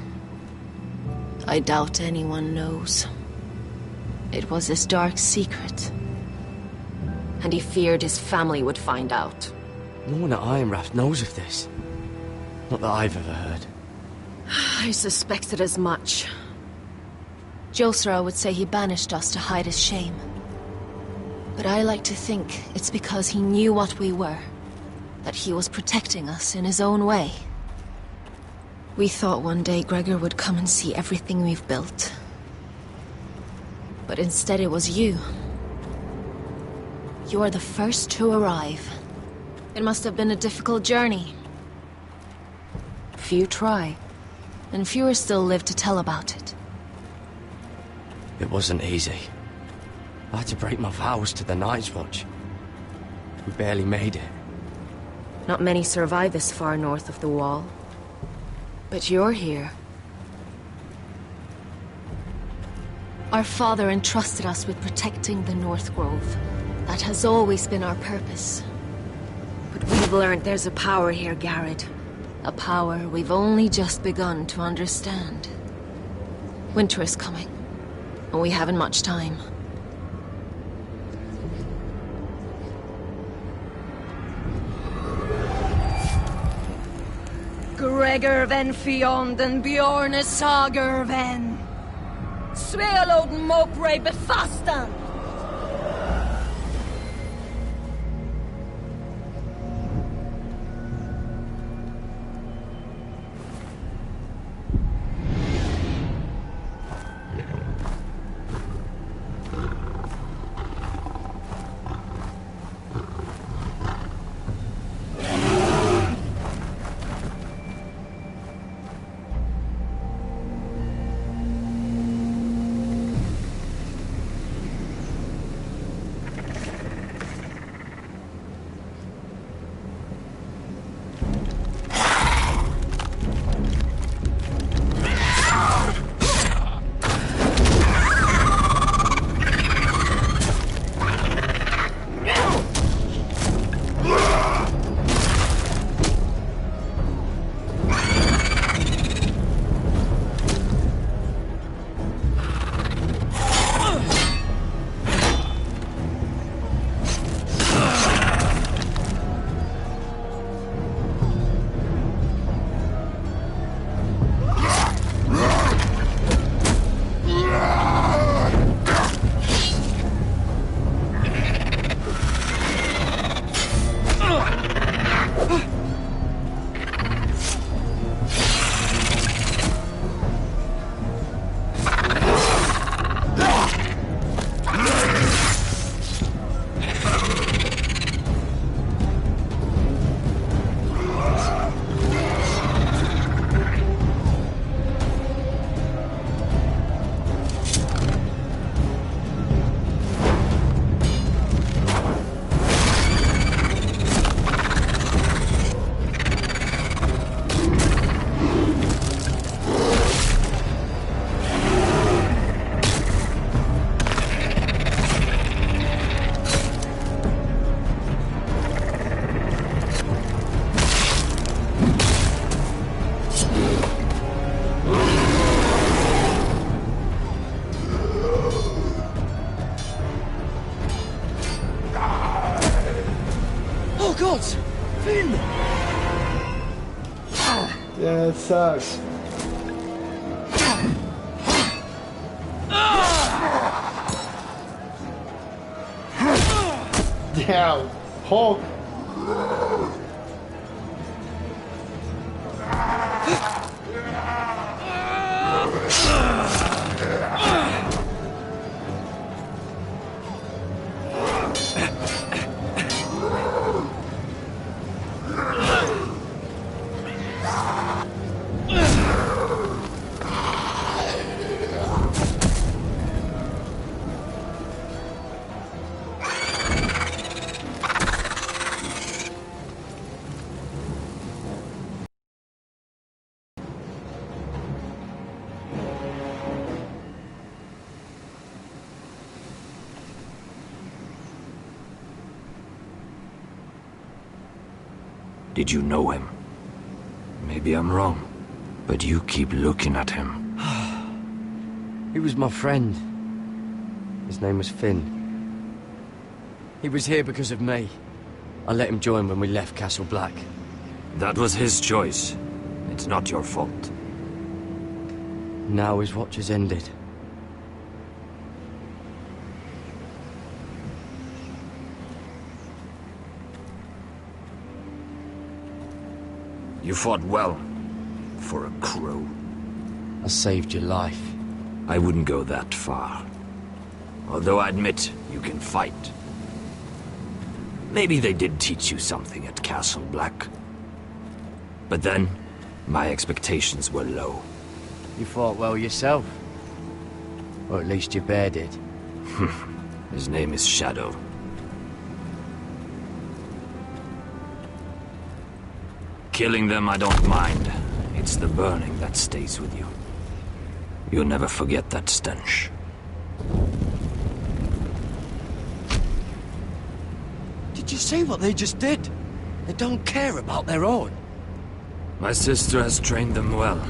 Speaker 6: I doubt anyone knows. It was his dark secret, and he feared his family would find out.
Speaker 10: No one at Ironrath knows of this. Not that I've ever heard.
Speaker 6: I suspected as much. Josra would say he banished us to hide his shame. But I like to think it's because he knew what we were. That he was protecting us in his own way. We thought one day Gregor would come and see everything we've built. But instead it was you. You are the first to arrive. It must have been a difficult journey. Few try, and fewer still live to tell about it.
Speaker 10: It wasn't easy. I had to break my vows to the Night's Watch. We barely made it.
Speaker 6: Not many survive this far north of the Wall. But you're here. Our father entrusted us with protecting the North Grove. That has always been our purpose. But we've learned there's a power here, Garrett. A power we've only just begun to understand. Winter is coming, and we haven't much time. Gregor ven Fionden Bjorne Sager ven Svealoden Mopre Befastan.
Speaker 1: Yeah, it sucks. Damn, Hulk.
Speaker 20: Did you know him? Maybe I'm wrong, but you keep looking at him.
Speaker 10: He was my friend. His name was Finn. He was here because of me. I let him join when we left Castle Black.
Speaker 20: That was his choice. It's not your fault.
Speaker 10: Now his watch has ended.
Speaker 20: You fought well, for a crow.
Speaker 10: I saved your life.
Speaker 20: I wouldn't go that far. Although I admit, you can fight. Maybe they did teach you something at Castle Black. But then, my expectations were low.
Speaker 10: You fought well yourself. Or at least your bear did.
Speaker 20: His name is Shadow. Killing them I don't mind. It's the burning that stays with you. You'll never forget that stench.
Speaker 10: Did you see what they just did? They don't care about their own.
Speaker 20: My sister has trained them well.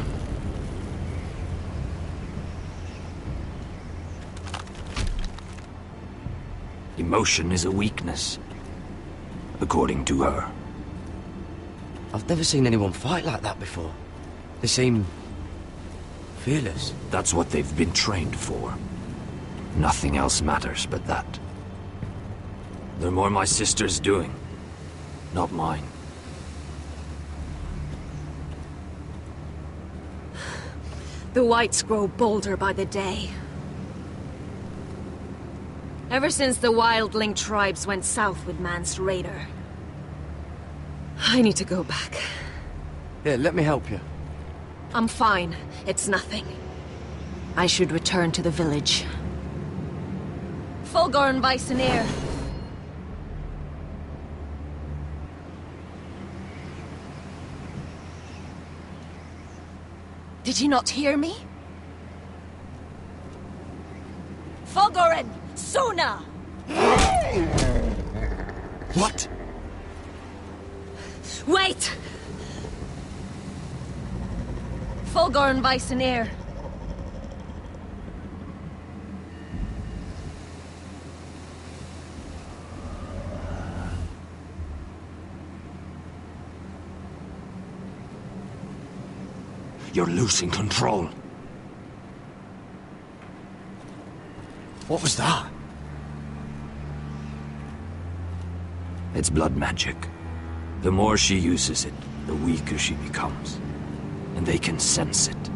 Speaker 20: Emotion is a weakness, according to her.
Speaker 10: I've never seen anyone fight like that before. They seem fearless.
Speaker 20: That's what they've been trained for. Nothing else matters but that. They're more my sister's doing, not mine.
Speaker 6: The whites grow bolder by the day. Ever since the wildling tribes went south with Man's raider. I need to go back.
Speaker 10: Here, let me help you.
Speaker 6: I'm fine. It's nothing. I should return to the village. Fulgorn Weissenir. Did you not hear me? Fulgorn! Sona!
Speaker 20: What?
Speaker 6: Wait! Fulgorn Weissenir.
Speaker 20: You're losing control.
Speaker 10: What was that?
Speaker 20: It's blood magic. The more she uses it, the weaker she becomes. And they can sense it.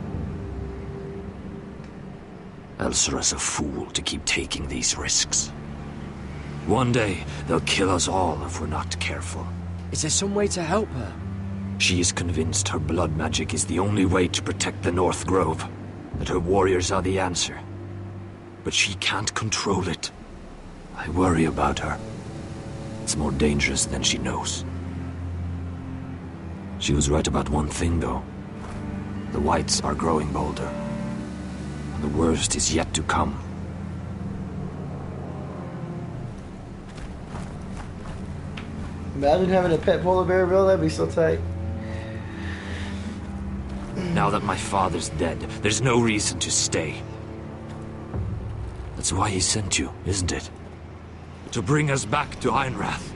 Speaker 20: Elsera's a fool to keep taking these risks. One day, they'll kill us all if we're not careful.
Speaker 10: Is there some way to help her?
Speaker 20: She is convinced her blood magic is the only way to protect the North Grove. That her warriors are the answer. But she can't control it. I worry about her. It's more dangerous than she knows. She was right about one thing, though. The whites are growing bolder. The worst is yet to come.
Speaker 1: Imagine having a pet polar bear, bro. That'd be so tight.
Speaker 20: Now that my father's dead, there's no reason to stay. That's why he sent you, isn't it? To bring us back to Ironrath.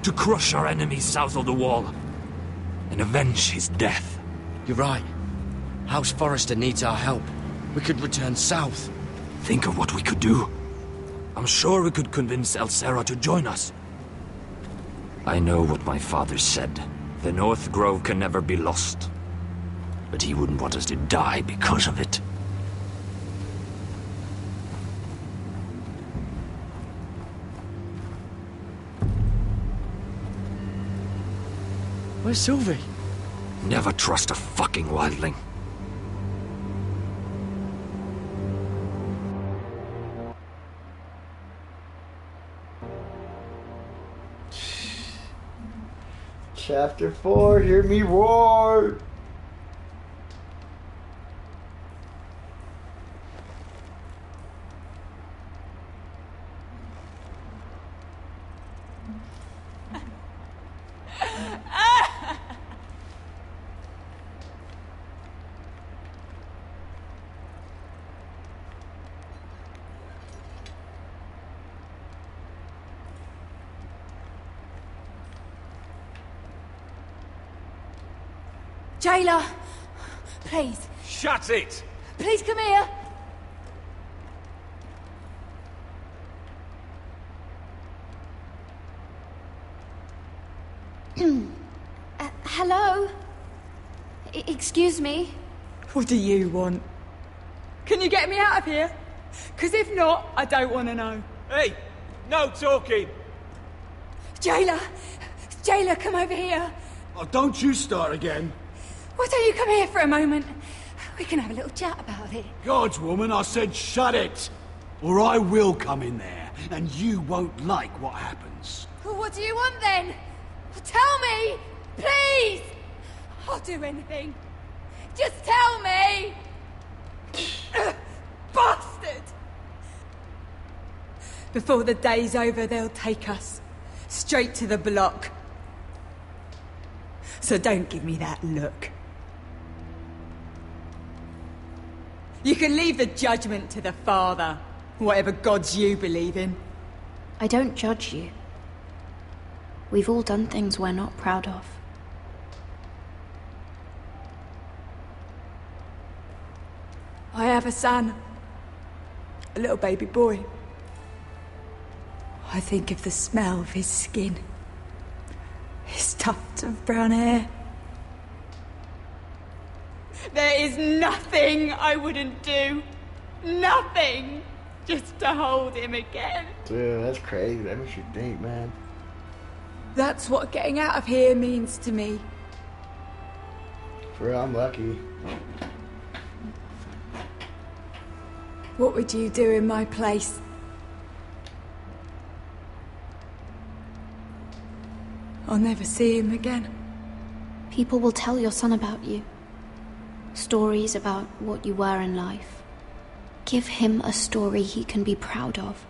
Speaker 20: To crush our enemies south of the wall. And avenge his death.
Speaker 10: You're right. House Forrester needs our help. We could return south.
Speaker 20: Think of what we could do. I'm sure we could convince El Cerro to join us. I know what my father said. The North Grove can never be lost. But he wouldn't want us to die because of it.
Speaker 10: Where's Sylvie?
Speaker 20: Never trust a fucking wildling.
Speaker 1: Chapter 4, hear me roar!
Speaker 11: Jailer, please.
Speaker 17: Shut it!
Speaker 11: Please come here.
Speaker 16: Hello? Excuse me?
Speaker 14: What do you want? Can you get me out of here? Because if not, I don't want to know.
Speaker 17: Hey, no talking!
Speaker 11: Jailer! Jailer, come over here.
Speaker 12: Oh, don't you start again.
Speaker 11: Why don't you come here for a moment? We can have a little chat about it.
Speaker 12: Gods, woman, I said shut it! Or I will come in there, and you won't like what happens.
Speaker 11: Well, what do you want then? Tell me! Please! I'll do anything. Just tell me! Bastard!
Speaker 14: Before the day's over, they'll take us. Straight to the block. So don't give me that look. You can leave the judgment to the Father, whatever gods you believe in.
Speaker 15: I don't judge you. We've all done things we're not proud of.
Speaker 14: I have a son. A little baby boy. I think of the smell of his skin. His tuft of brown hair. There is nothing I wouldn't do. Nothing. Just to hold him again.
Speaker 1: Dude, that's crazy. That makes you think, man.
Speaker 14: That's what getting out of here means to me.
Speaker 1: For real, I'm lucky.
Speaker 14: What would you do in my place? I'll never see him again.
Speaker 15: People will tell your son about you. Stories about what you were in life. Give him a story he can be proud of.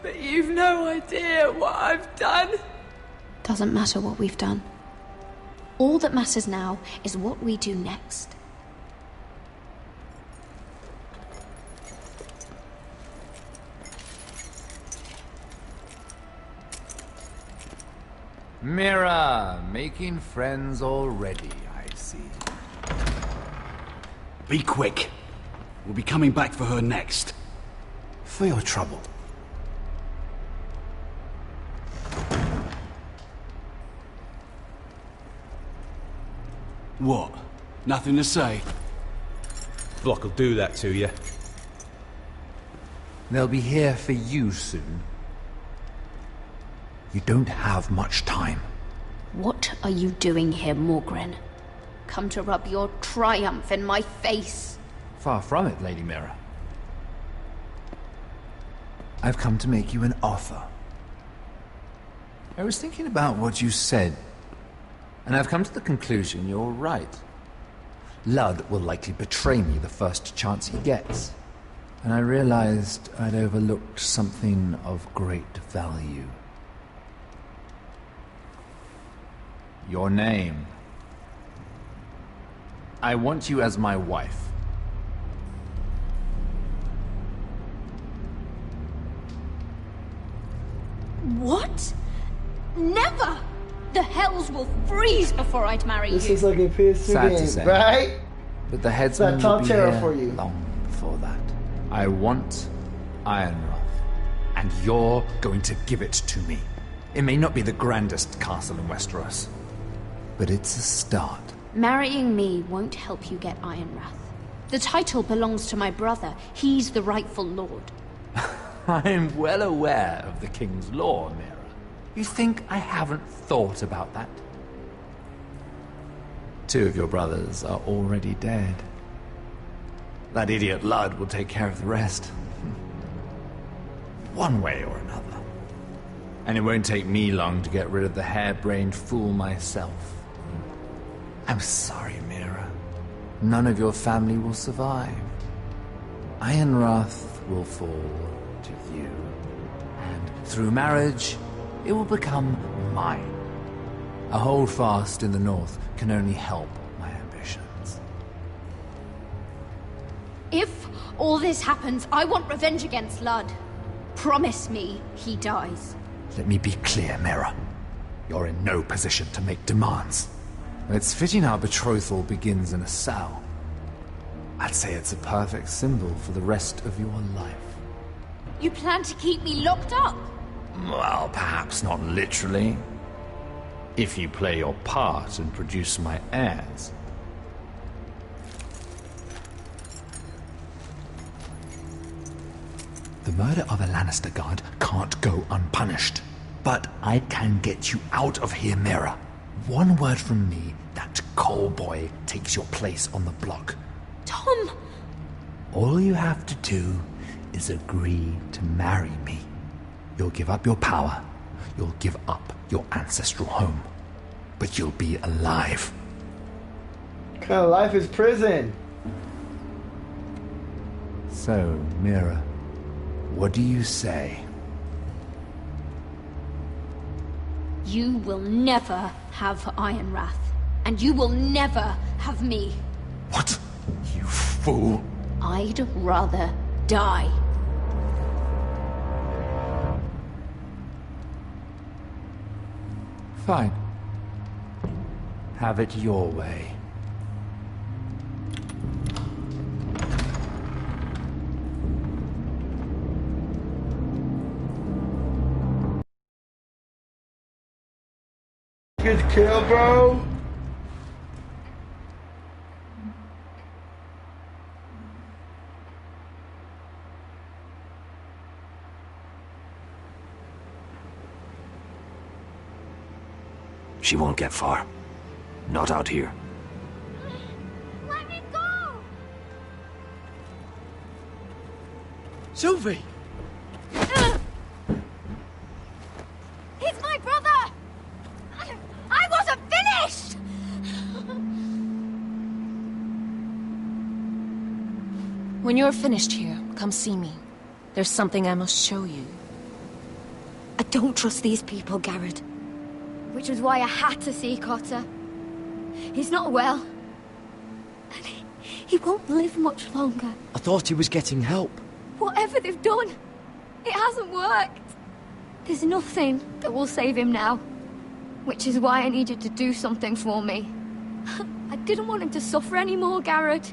Speaker 14: But you've no idea what I've done.
Speaker 15: Doesn't matter what we've done. All that matters now is what we do next.
Speaker 4: Mira, making friends already, I see.
Speaker 12: Be quick. We'll be coming back for her next.
Speaker 21: For your trouble.
Speaker 12: What? Nothing to say?
Speaker 21: Block will do that to you.
Speaker 4: They'll be here for you soon. You don't have much time.
Speaker 15: What are you doing here, Morgren? Come to rub your triumph in my face.
Speaker 4: Far from it, Lady Mira. I've come to make you an offer. I was thinking about what you said, and I've come to the conclusion you're right. Ludd will likely betray me the first chance he gets. And I realized I'd overlooked something of great value. Your name. I want you as my wife.
Speaker 16: What? Never!
Speaker 5: The hells will freeze before I'd marry
Speaker 1: This
Speaker 5: you.
Speaker 1: is like a PS2
Speaker 4: Sad to
Speaker 1: game,
Speaker 4: say,
Speaker 1: right?
Speaker 4: but the headsman
Speaker 1: That
Speaker 4: will
Speaker 1: top
Speaker 4: be
Speaker 1: terror
Speaker 4: here
Speaker 1: for you.
Speaker 4: long before that. I want Ironrath, and you're going to give it to me. It may not be the grandest castle in Westeros, but it's a start.
Speaker 15: Marrying me won't help you get Ironrath. The title belongs to my brother. He's the rightful lord.
Speaker 4: I'm well aware of the king's law, Mira. You think I haven't thought about that? 2 of your brothers are already dead. That idiot Ludd will take care of the rest. One way or another. And it won't take me long to get rid of the harebrained fool myself. I'm sorry, Mira. None of your family will survive. Ironrath will fall to you. And through marriage, it will become mine. A holdfast in the north can only help my ambitions.
Speaker 5: If all this happens, I want revenge against Ludd. Promise me he dies.
Speaker 4: Let me be clear, Mira. You're in no position to make demands. It's fitting our betrothal begins in a cell. I'd say it's a perfect symbol for the rest of your life.
Speaker 5: You plan to keep me locked up?
Speaker 4: Well, perhaps not literally. If you play your part and produce my heirs. The murder of a Lannister guard can't go unpunished. But I can get you out of here, Mira. One word from me, that coal boy takes your place on the block.
Speaker 5: Tom!
Speaker 4: All you have to do is agree to marry me. You'll give up your power. You'll give up your ancestral home. But you'll be alive.
Speaker 1: What kind of life is prison?
Speaker 4: So, Mira, what do you say?
Speaker 5: You will never have Ironrath. And you will never have me.
Speaker 4: What? You fool.
Speaker 5: I'd rather die.
Speaker 4: Fine. Have it your way.
Speaker 1: Good kill, bro.
Speaker 20: She won't get far. Not out here.
Speaker 5: Let me go!
Speaker 9: Sylvie!
Speaker 5: He's my brother! I wasn't finished!
Speaker 6: When you're finished here, come see me. There's something I must show you.
Speaker 5: I don't trust these people, Garrett. Which was why I had to see Cotter. He's not well. And he won't live much longer.
Speaker 9: I thought he was getting help.
Speaker 5: Whatever they've done, it hasn't worked. There's nothing that will save him now. Which is why I needed to do something for me. I didn't want him to suffer anymore, Garrett.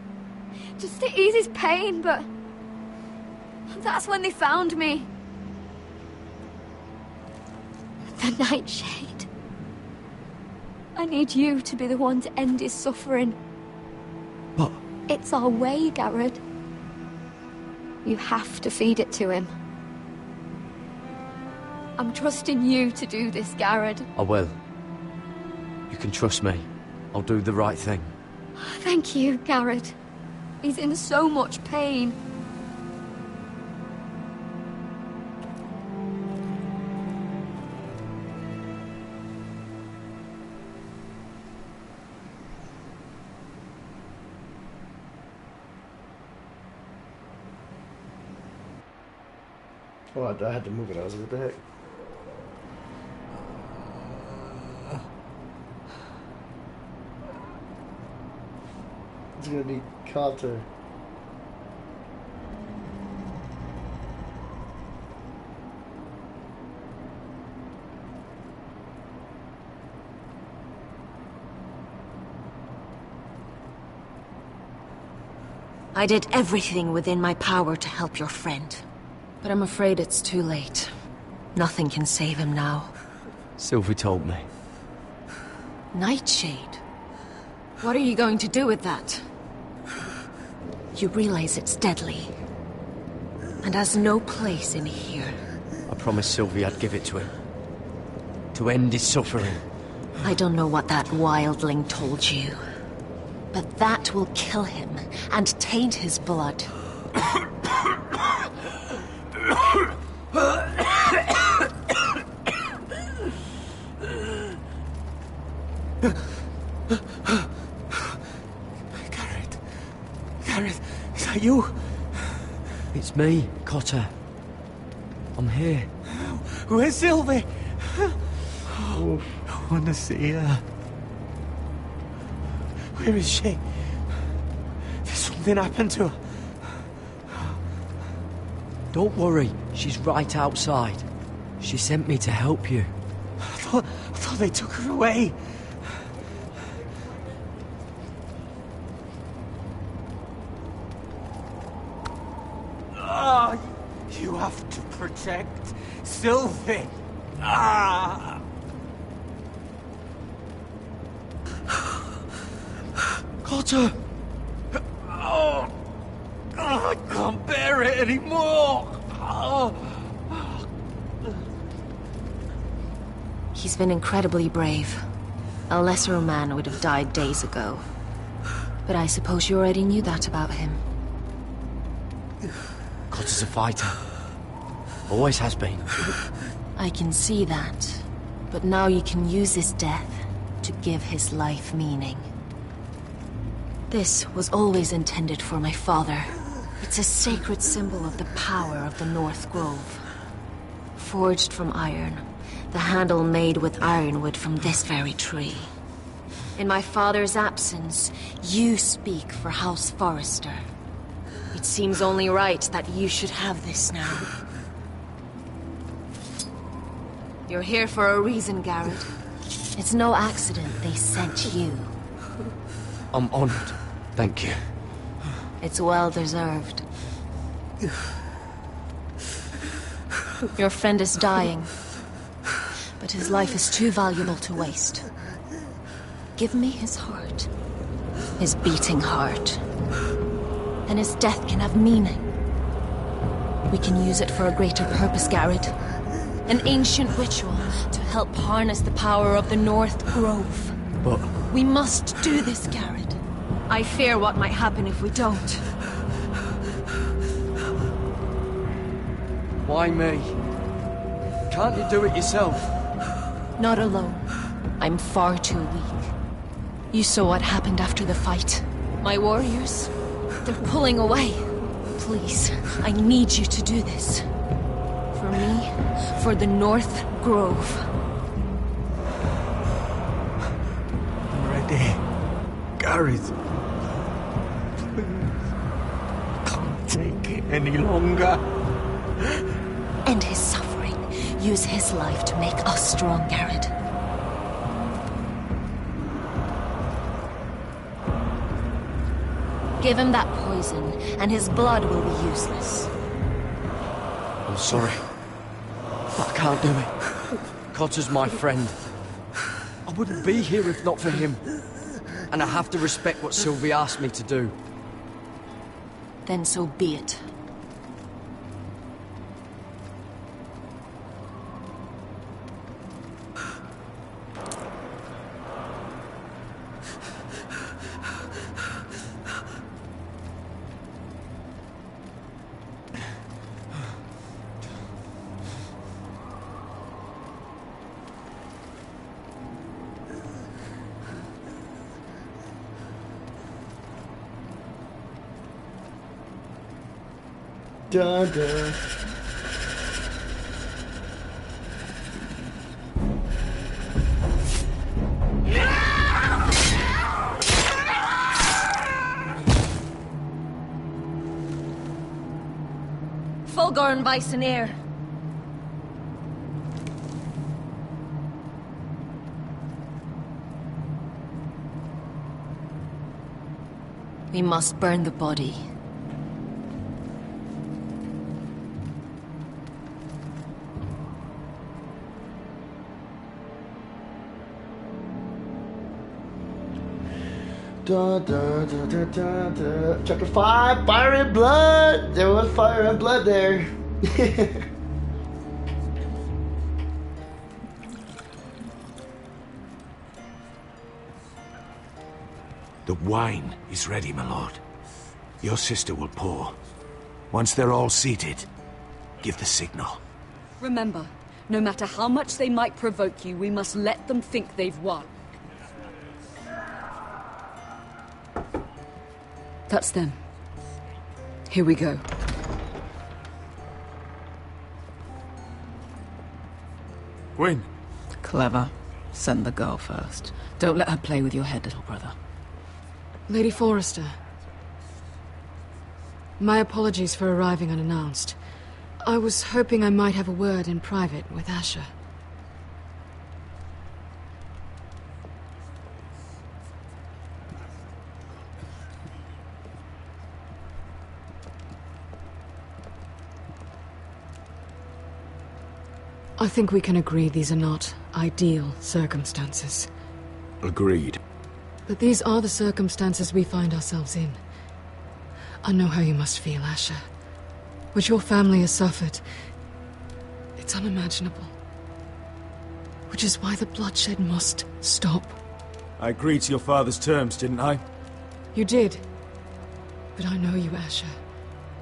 Speaker 5: Just to ease his pain, but... that's when they found me. The Nightshade. I need you to be the one to end his suffering.
Speaker 9: But...
Speaker 5: It's our way, Garrett. You have to feed it to him. I'm trusting you to do this, Garrett.
Speaker 9: I will. You can trust me. I'll do the right thing.
Speaker 5: Thank you, Garrett. He's in so much pain.
Speaker 1: Oh, I had to move it. I was like, what the heck? It's gonna be Cotter.
Speaker 6: I did everything within my power to help your friend. But I'm afraid it's too late. Nothing can save him now.
Speaker 10: Sylvie told me.
Speaker 6: Nightshade? What are you going to do with that? You realize it's deadly. And has no place in here.
Speaker 10: I promised Sylvie I'd give it to him. To end his suffering.
Speaker 6: I don't know what that wildling told you. But that will kill him and taint his blood.
Speaker 9: Gareth, is that you?
Speaker 10: It's me, Cotter. I'm here.
Speaker 9: Where's Sylvie? Oh, I want to see her. Where is she? Did something happen to her?
Speaker 10: Don't worry, she's right outside. She sent me to help you.
Speaker 9: I thought they took her away. Ah, you have to protect Sylvie. Ah.
Speaker 10: Cotter!
Speaker 9: Oh, I can't bear it anymore. Oh.
Speaker 6: He's been incredibly brave. A lesser man would have died days ago. But I suppose you already knew that about him.
Speaker 10: Cotter's a fighter. Always has been.
Speaker 6: I can see that. But now you can use his death to give his life meaning. This was always intended for my father. It's a sacred symbol of the power of the North Grove. Forged from iron, the handle made with ironwood from this very tree. In my father's absence, you speak for House Forrester. It seems only right that you should have this now. You're here for a reason, Garrett. It's no accident they sent you.
Speaker 10: I'm honored. Thank you.
Speaker 6: It's well deserved. Your friend is dying, but his life is too valuable to waste. Give me his heart. His beating heart. And his death can have meaning. We can use it for a greater purpose, Garrett. An ancient ritual to help harness the power of the North Grove.
Speaker 10: But...
Speaker 6: we must do this, Garrett. I fear what might happen if we don't.
Speaker 10: Why me? Can't you do it yourself?
Speaker 6: Not alone. I'm far too weak. You saw what happened after the fight. My warriors, they're pulling away. Please, I need you to do this. For me, for the North Grove.
Speaker 9: I'm ready. Gareth. Can't take it any longer.
Speaker 6: End his suffering. Use his life to make us strong, Garrett. Give him that poison, and his blood will be useless.
Speaker 10: I'm sorry. But I can't do it. Cotter's my friend. I wouldn't be here if not for him. And I have to respect what Sylvie asked me to do.
Speaker 6: Then so be it.
Speaker 1: Dun, dun.
Speaker 6: Fulgor and Bisonair. We must burn the body
Speaker 1: Dun, dun, dun, dun, dun, dun. Chapter 5, Fire and Blood. There was fire and blood there.
Speaker 8: The wine is ready, my lord. Your sister will pour. Once they're all seated, give the signal.
Speaker 14: Remember, no matter how much they might provoke you, we must let them think they've won. That's them. Here we go.
Speaker 13: Gwyn.
Speaker 3: Clever. Send the girl first. Don't let her play with your head, little brother.
Speaker 22: Lady Forrester. My apologies for arriving unannounced. I was hoping I might have a word in private with Asher. I think we can agree these are not ideal circumstances.
Speaker 8: Agreed.
Speaker 22: But these are the circumstances we find ourselves in. I know how you must feel, Asher. What your family has suffered, it's unimaginable. Which is why the bloodshed must stop.
Speaker 13: I agreed to your father's terms, didn't I?
Speaker 22: You did. But I know you, Asher.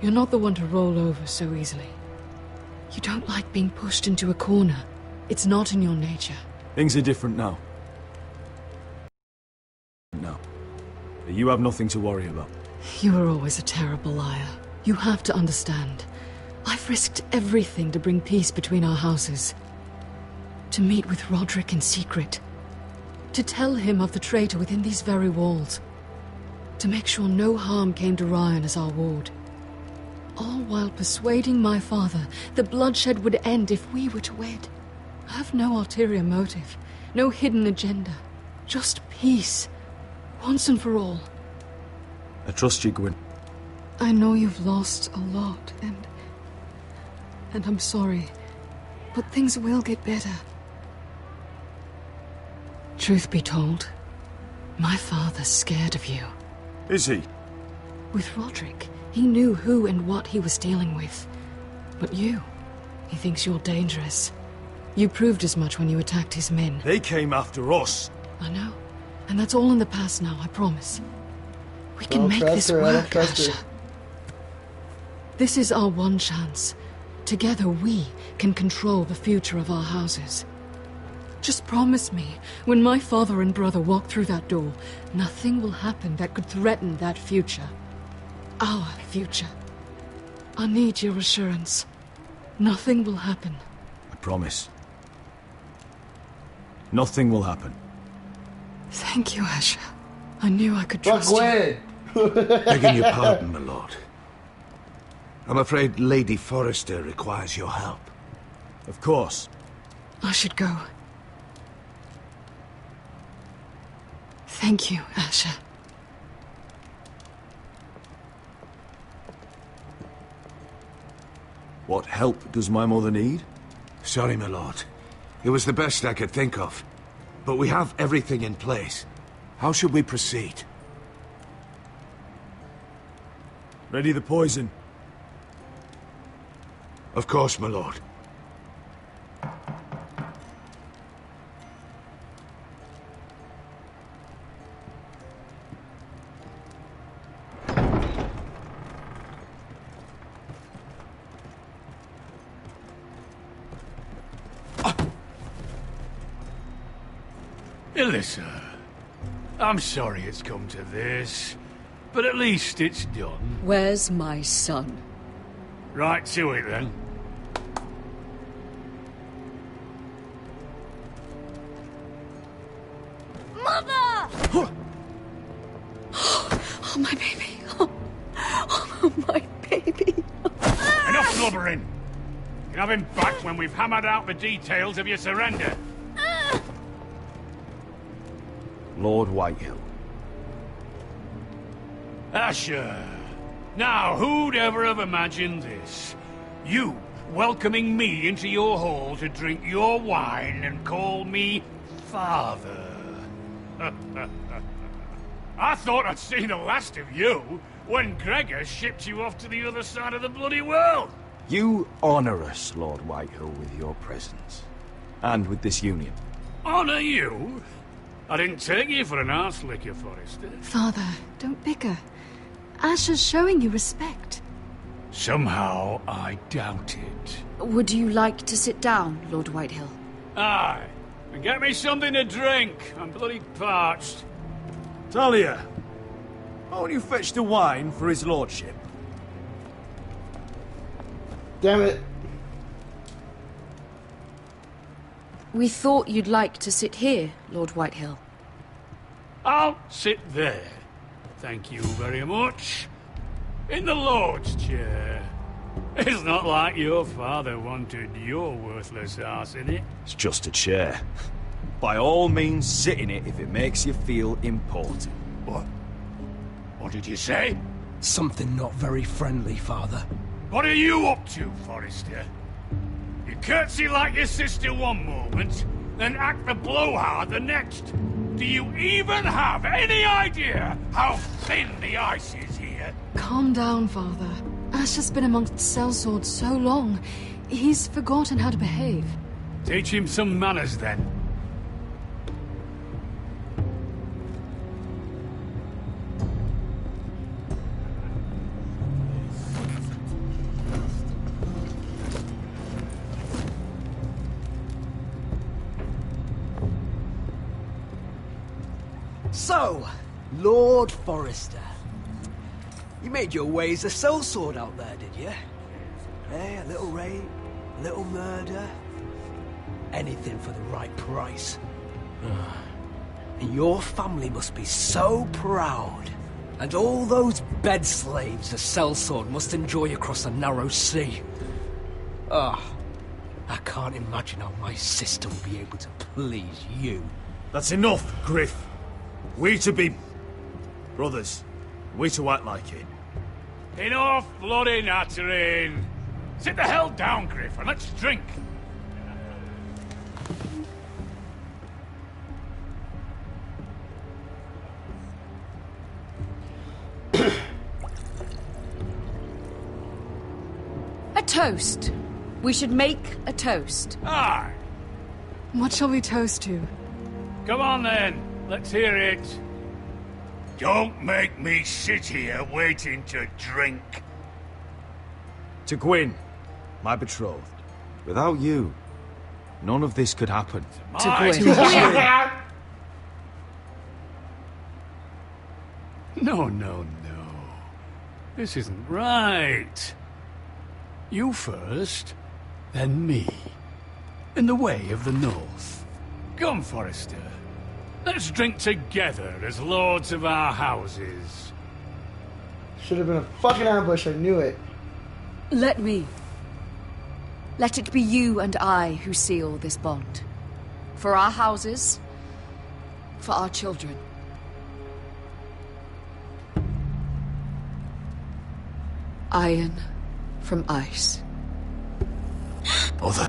Speaker 22: You're not the one to roll over so easily. You don't like being pushed into a corner. It's not in your nature.
Speaker 13: Things are different now. No. You have nothing to worry about.
Speaker 22: You were always a terrible liar. You have to understand. I've risked everything to bring peace between our houses. To meet with Roderick in secret. To tell him of the traitor within these very walls. To make sure no harm came to Ryan as our ward. All while persuading my father that bloodshed would end if we were to wed. I have no ulterior motive, no hidden agenda. Just peace, once and for all.
Speaker 13: I trust you, Gwyn.
Speaker 22: I know you've lost a lot, and I'm sorry, but things will get better. Truth be told, my father's scared of you.
Speaker 13: Is he?
Speaker 22: With Roderick, he knew who and what he was dealing with. But you, he thinks you're dangerous. You proved as much when you attacked his men.
Speaker 13: They came after us.
Speaker 22: I know, and that's all in the past now, I promise. We can make this work, Asher. This is our one chance. Together we can control the future of our houses. Just promise me, when my father and brother walk through that door, nothing will happen that could threaten that future. Our future. I need your assurance. Nothing will happen.
Speaker 13: I promise. Nothing will happen.
Speaker 22: Thank you, Asher. I knew I could trust you.
Speaker 8: Begging your pardon, my lord. I'm afraid Lady Forrester requires your help.
Speaker 13: Of course.
Speaker 22: I should go. Thank you, Asher.
Speaker 13: What help does my mother need?
Speaker 8: Sorry, my lord. It was the best I could think of. But we have everything in place. How should we proceed?
Speaker 13: Ready the poison?
Speaker 8: Of course, my lord.
Speaker 17: Alyssa, I'm sorry it's come to this, but at least it's done.
Speaker 14: Where's my son?
Speaker 17: Right to it, then.
Speaker 14: Mother! Oh, my baby. Oh, my baby.
Speaker 17: Enough blubbering. You can have him back when we've hammered out the details of your surrender.
Speaker 13: Lord Whitehill.
Speaker 17: Asher. Now, who'd ever have imagined this? You welcoming me into your hall to drink your wine and call me father. I thought I'd seen the last of you when Gregor shipped you off to the other side of the bloody world.
Speaker 7: You honor us, Lord Whitehill, with your presence. And with this union.
Speaker 17: Honor you? I didn't take you for an arse licker, Forrester.
Speaker 22: Father, don't bicker. Asher's showing you respect.
Speaker 17: Somehow I doubt it.
Speaker 14: Would you like to sit down, Lord Whitehill?
Speaker 17: Aye. And get me something to drink. I'm bloody parched.
Speaker 13: Talia, won't you fetch the wine for his lordship?
Speaker 1: Damn it.
Speaker 14: We thought you'd like to sit here, Lord Whitehill.
Speaker 17: I'll sit there. Thank you very much. In the Lord's chair. It's not like your father wanted your worthless ass in it.
Speaker 7: It's just a chair. By all means, sit in it if it makes you feel important.
Speaker 17: What? What did you say?
Speaker 9: Something not very friendly, Father.
Speaker 17: What are you up to, Forrester? You curtsy like your sister one moment, then act the blowhard the next. Do you even have any idea how thin the ice is here?
Speaker 22: Calm down, Father. Asher's been amongst sellswords so long, he's forgotten how to behave.
Speaker 17: Teach him some manners, then.
Speaker 9: So, Lord Forrester, you made your way as a sellsword out there, did you? Eh, a little rape, a little murder, anything for the right price. And your family must be so proud. And all those bed slaves a sellsword must enjoy across a narrow sea. Ah, I can't imagine how my sister will be able to please you.
Speaker 13: That's enough, Griff. We to be brothers. We to act like it.
Speaker 17: Enough bloody nattering. Sit the hell down, Griff, and let's drink.
Speaker 14: A toast. We should make a toast.
Speaker 17: Aye.
Speaker 22: What shall we toast to?
Speaker 17: Come on then. Let's hear it. Don't make me sit here waiting to drink.
Speaker 7: To Gwyn, my betrothed. Without you, none of this could happen.
Speaker 14: To Gwyn.
Speaker 17: No, no, no. This isn't right. You first, then me. In the way of the North. Come, Forrester. Let's drink together as lords of our houses.
Speaker 1: Should have been a fucking ambush, I knew it.
Speaker 14: Let me. Let it be you and I who seal this bond. For our houses, for our children. Iron from ice.
Speaker 17: Mother.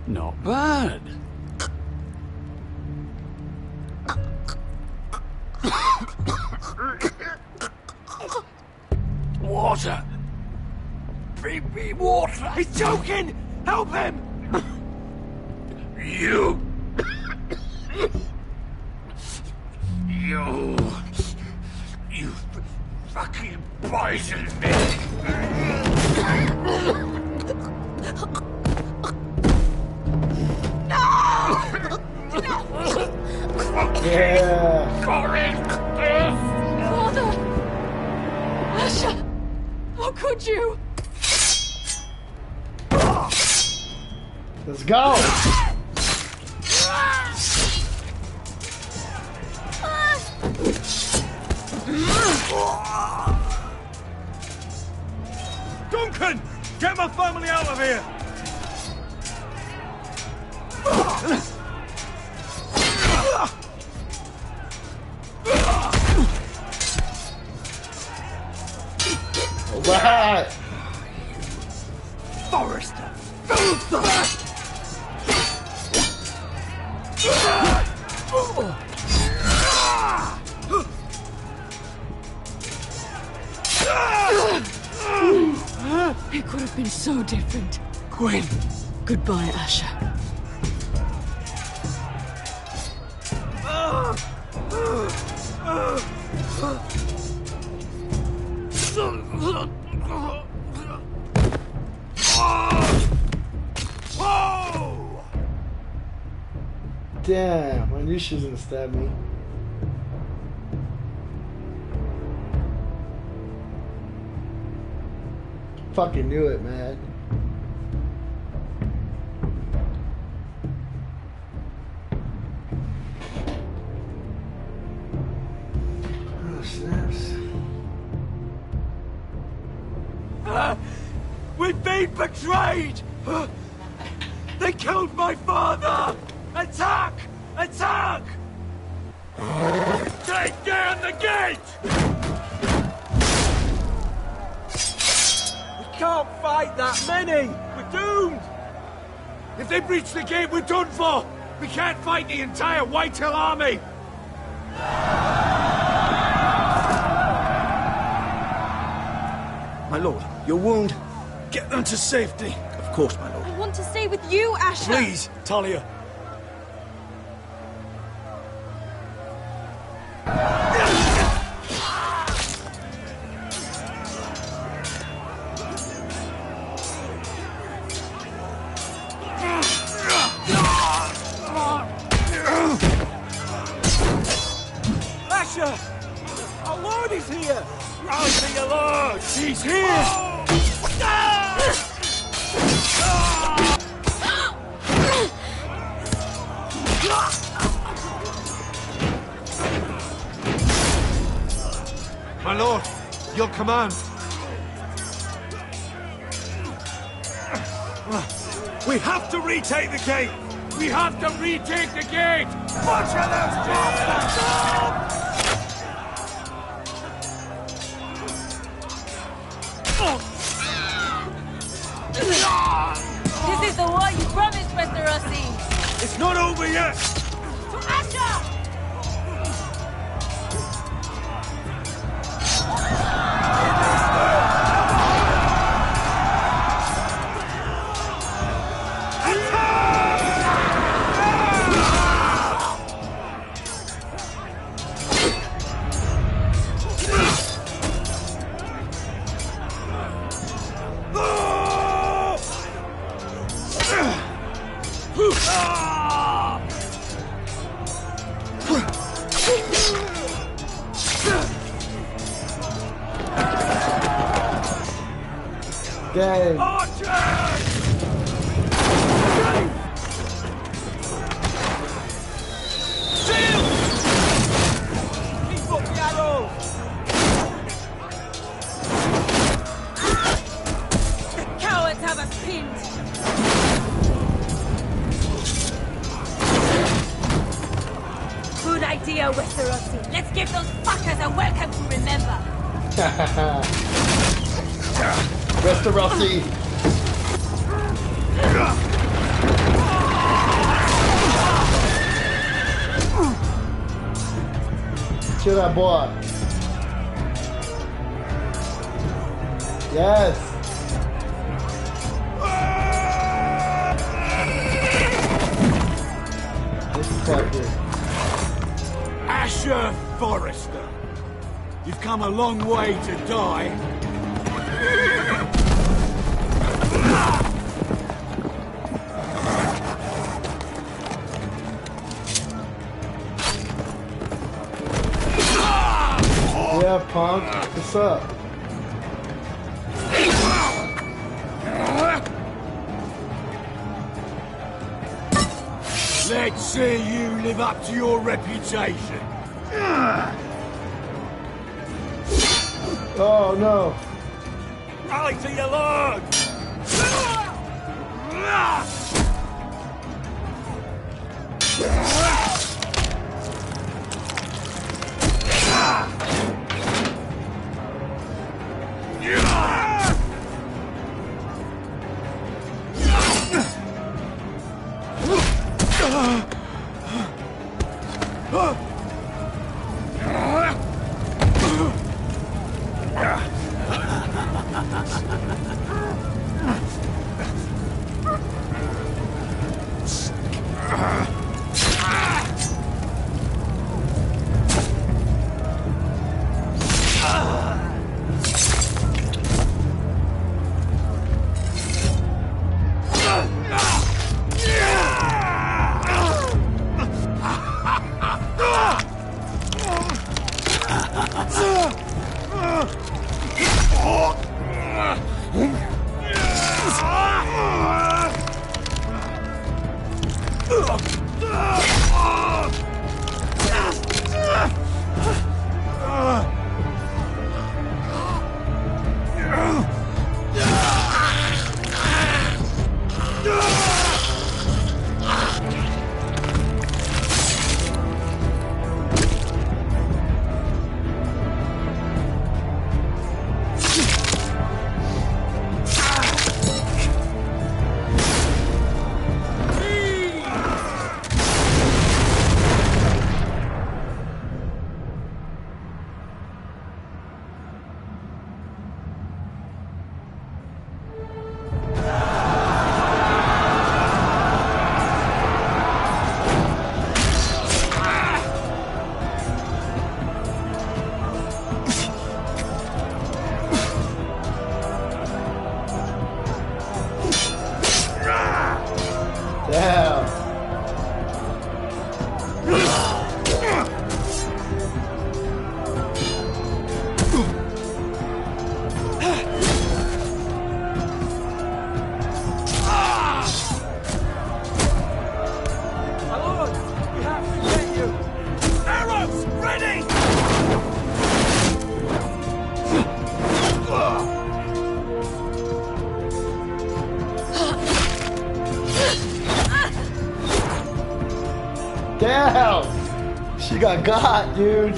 Speaker 17: Not bad. Water. Bring me water.
Speaker 9: He's choking! Help him!
Speaker 17: You fucking poisoned me.
Speaker 1: Yeah.
Speaker 14: Father! Asher! How could you?
Speaker 1: Let's go.
Speaker 13: Duncan! Get my family out of here!
Speaker 1: Alright.
Speaker 22: It could have been so different.
Speaker 9: Gwyn!
Speaker 22: Goodbye, Asher.
Speaker 1: Damn, I knew she was gonna stab me. Fucking knew it, man. Oh, snaps.
Speaker 12: We've been betrayed! They killed my father! Attack! Attack! Take down the gate! We can't fight that many! We're doomed!
Speaker 8: If they breach the gate, we're done for! We can't fight the entire Whitehill army!
Speaker 9: My lord, your wound. Get them to safety. Of course, my lord.
Speaker 16: I want to stay with you, Asher!
Speaker 9: Please, Talia.
Speaker 12: Asher! Our lord is here! Rally to your lord! He's here!
Speaker 8: My lord, your command.
Speaker 12: We have to retake the gate!
Speaker 8: We have to retake the gate! Butcher those bastards!
Speaker 18: This is the war you promised, Mr. Rossi!
Speaker 12: It's not over yet!
Speaker 18: To Asher!
Speaker 1: Dang.
Speaker 12: Keep up the arrows!
Speaker 18: The cowards have us pinned! Good idea, Westerosi. Let's give those fuckers a welcome to remember.
Speaker 1: Westerosi. Kill that boy. Yes. This is fucking.
Speaker 12: Asher Forrester, you've come a long way to die.
Speaker 1: Yeah, punk. What's up?
Speaker 12: Let's see you live up to your reputation.
Speaker 1: Oh no.
Speaker 12: Rally to your lord!
Speaker 1: Damn! She got, dude.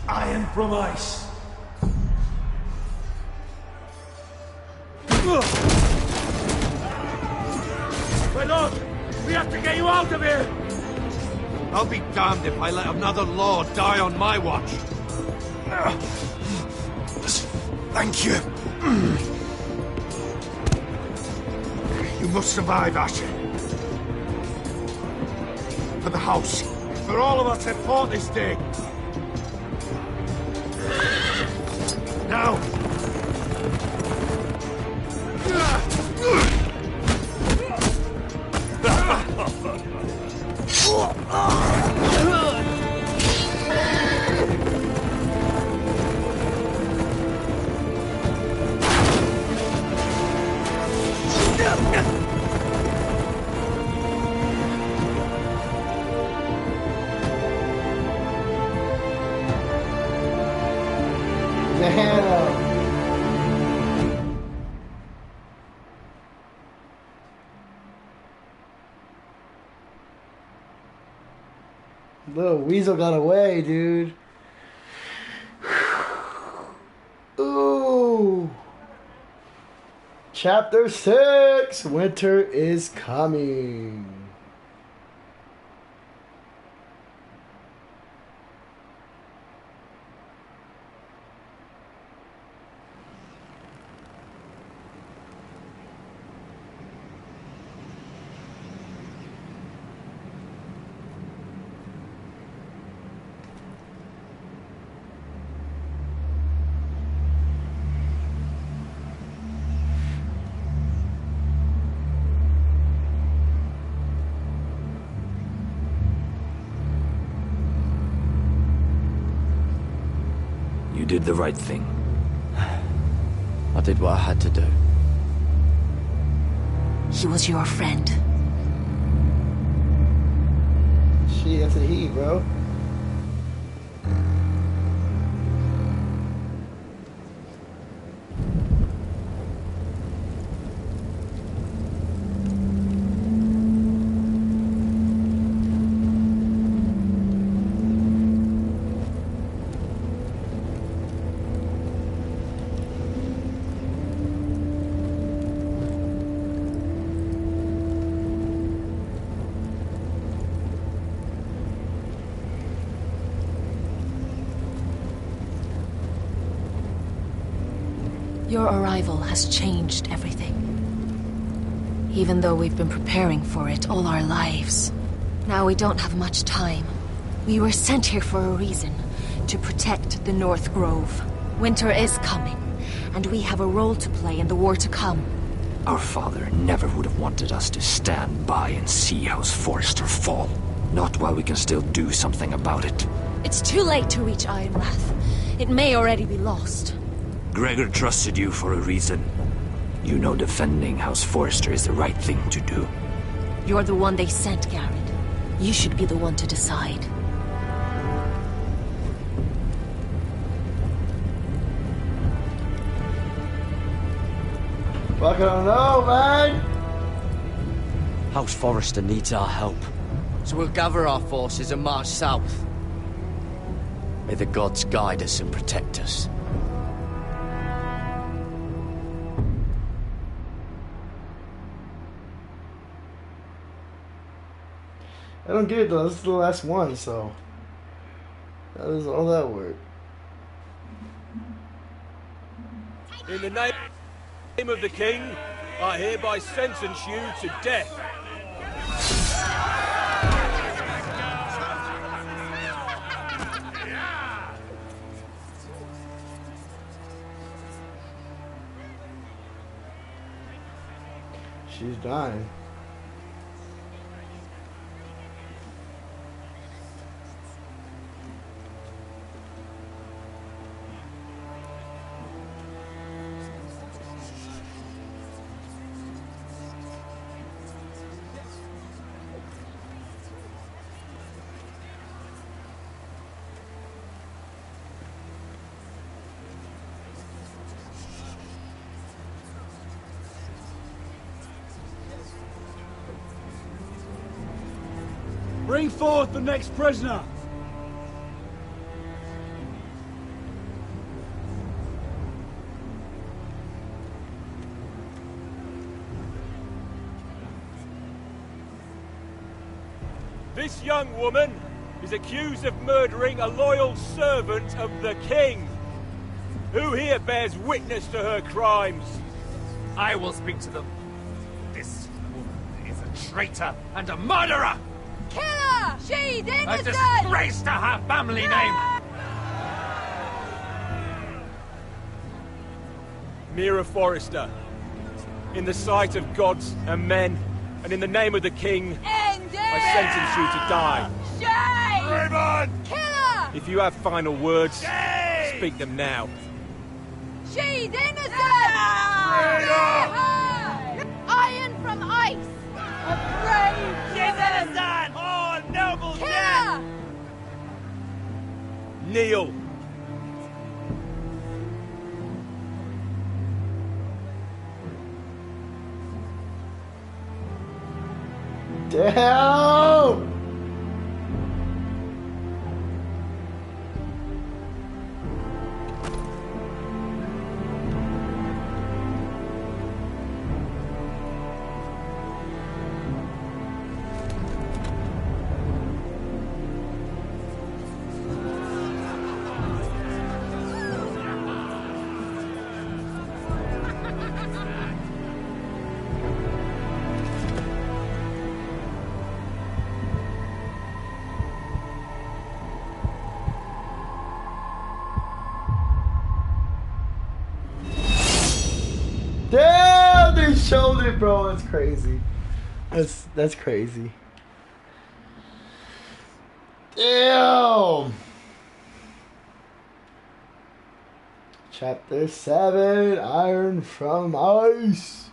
Speaker 12: Iron from ice. My lord, we have to get you out of here!
Speaker 8: I'll be damned if I let another lord die on my watch. Thank you. You must survive, Asher. For the house. For all of us that fought this day. Now!
Speaker 1: Little weasel got away, dude. Ooh. Chapter 6. Winter is coming.
Speaker 20: You did the right thing.
Speaker 10: I did what I had to do.
Speaker 6: He was your friend.
Speaker 1: She, that's a he, bro.
Speaker 6: Your arrival has changed everything. Even though we've been preparing for it all our lives. Now we don't have much time. We were sent here for a reason. To protect the North Grove. Winter is coming, and we have a role to play in the war to come.
Speaker 20: Our father never would have wanted us to stand by and see House Forrester fall. Not while we can still do something about it.
Speaker 6: It's too late to reach Ironrath. It may already be lost.
Speaker 20: Gregor trusted you for a reason. You know defending House Forrester is the right thing to do.
Speaker 6: You're the one they sent, Garrett. You should be the one to decide.
Speaker 1: Fuck, I don't know, man.
Speaker 10: House Forrester needs our help. So we'll gather our forces and march south. May the gods guide us and protect us.
Speaker 1: I don't get it though. This is the last one, so that is all that word.
Speaker 2: In the name of the king, I hereby sentence you to death.
Speaker 1: She's dying.
Speaker 2: Bring forth the next prisoner. This young woman is accused of murdering a loyal servant of the king. Who here bears witness to her crimes?
Speaker 4: I will speak to them. This woman is a traitor and a murderer!
Speaker 18: Kill her! She's innocent!
Speaker 4: A disgrace to her family name!
Speaker 2: Mira Forrester, in the sight of gods and men, and in the name of the king, I sentence you to die.
Speaker 18: Shame!
Speaker 2: Raymond!
Speaker 18: Kill her!
Speaker 2: If you have final words, speak them now.
Speaker 18: She's innocent! Iron from ice! A brave! She's innocent! Oh, noble death!
Speaker 2: Kneel.
Speaker 1: Damn! Damn, they showed it, bro. That's crazy. That's crazy. Damn. Chapter 7, Iron from Ice.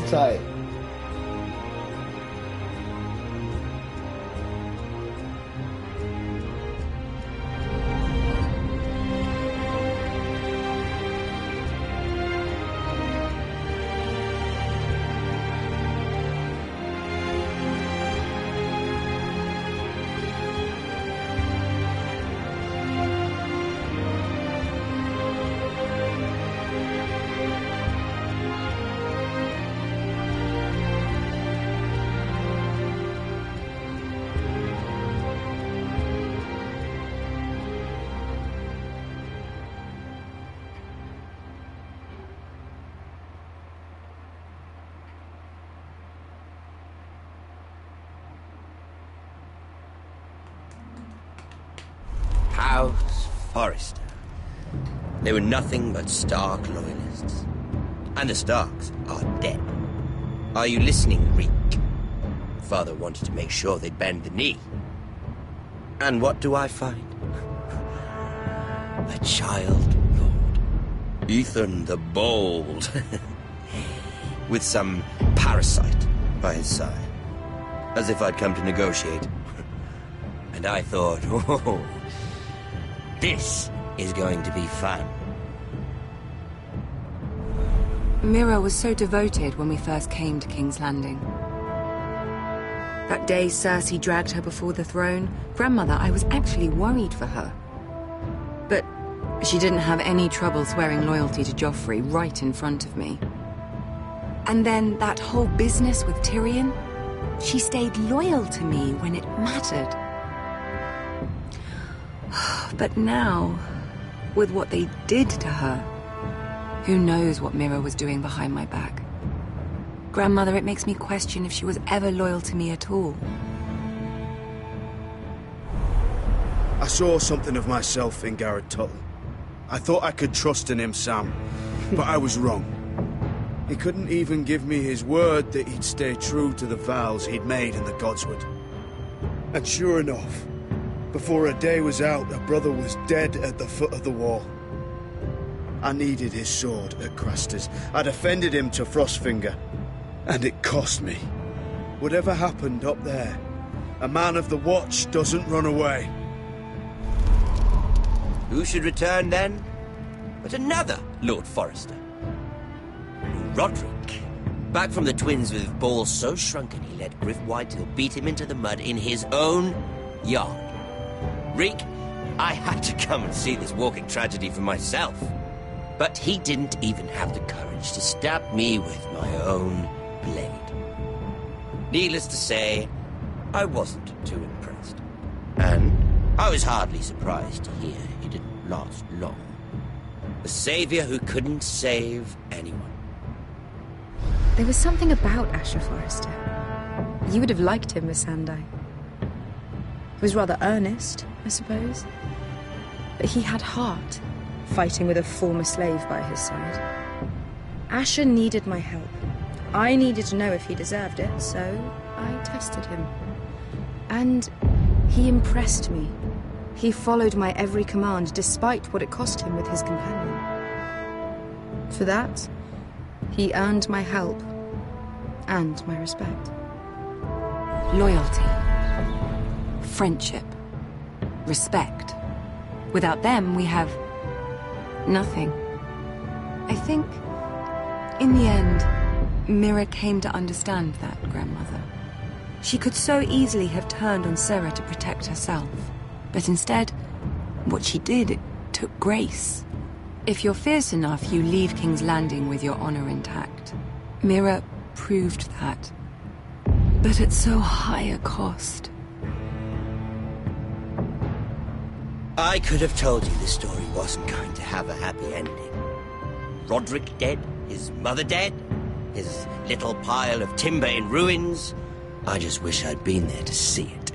Speaker 1: Tight.
Speaker 11: House Forrester. They were nothing but Stark loyalists. And the Starks are dead. Are you listening, Reek? Father wanted to make sure they'd bend the knee. And what do I find? A child lord. Ethan the Bold. With some parasite by his side. As if I'd come to negotiate. And I thought, oh, this is going to be fun.
Speaker 3: Mira was so devoted when we first came to King's Landing. That day Cersei dragged her before the throne, Grandmother, I was actually worried for her. But she didn't have any trouble swearing loyalty to Joffrey right in front of me. And then that whole business with Tyrion, she stayed loyal to me when it mattered. But now, with what they did to her, who knows what Mira was doing behind my back? Grandmother, it makes me question if she was ever loyal to me at all.
Speaker 7: I saw something of myself in Garrett Tuttle. I thought I could trust in him, Sam, but I was wrong. He couldn't even give me his word that he'd stay true to the vows he'd made in the Godswood. And sure enough, before a day was out, a brother was dead at the foot of the wall. I needed his sword at Craster's. I defended him to Frostfinger. And it cost me. Whatever happened up there, a man of the Watch doesn't run away.
Speaker 11: Who should return then? But another Lord Forrester. Roderick. Back from the Twins with balls so shrunken he let Griff Whitetail beat him into the mud in his own yard. Reek, I had to come and see this walking tragedy for myself. But he didn't even have the courage to stab me with my own blade. Needless to say, I wasn't too impressed. And I was hardly surprised to hear he didn't last long. A savior who couldn't save anyone.
Speaker 19: There was something about Asher Forrester. You would have liked him, Miss Sandai. He was rather earnest, I suppose. But he had heart, fighting with a former slave by his side. Asher needed my help. I needed to know if he deserved it, so I tested him. And he impressed me. He followed my every command, despite what it cost him with his companion. For that, he earned my help and my respect.
Speaker 3: Loyalty. Friendship. Respect. Without them, we have nothing. I think, in the end, Mira came to understand that, Grandmother. She could so easily have turned on Sarah to protect herself. But instead, what she did, it took grace. If you're fierce enough, you leave King's Landing with your honor intact. Mira proved that. But at so high a cost.
Speaker 11: I could have told you this story wasn't going to have a happy ending. Roderick dead, his mother dead, his little pile of timber in ruins. I just wish I'd been there to see it.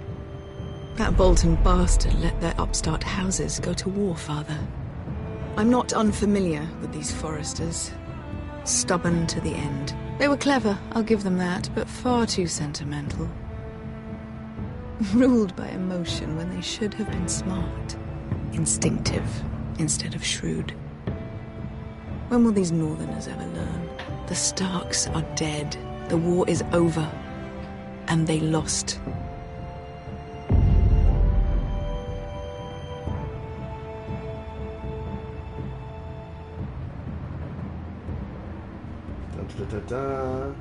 Speaker 22: That Bolton bastard let their upstart houses go to war, Father. I'm not unfamiliar with these Forresters. Stubborn to the end. They were clever, I'll give them that, but far too sentimental. Ruled by emotion when they should have been smart. Instinctive instead of shrewd. When will these Northerners ever learn? The Starks are dead. The war is over. And they lost.
Speaker 1: Da, da, da.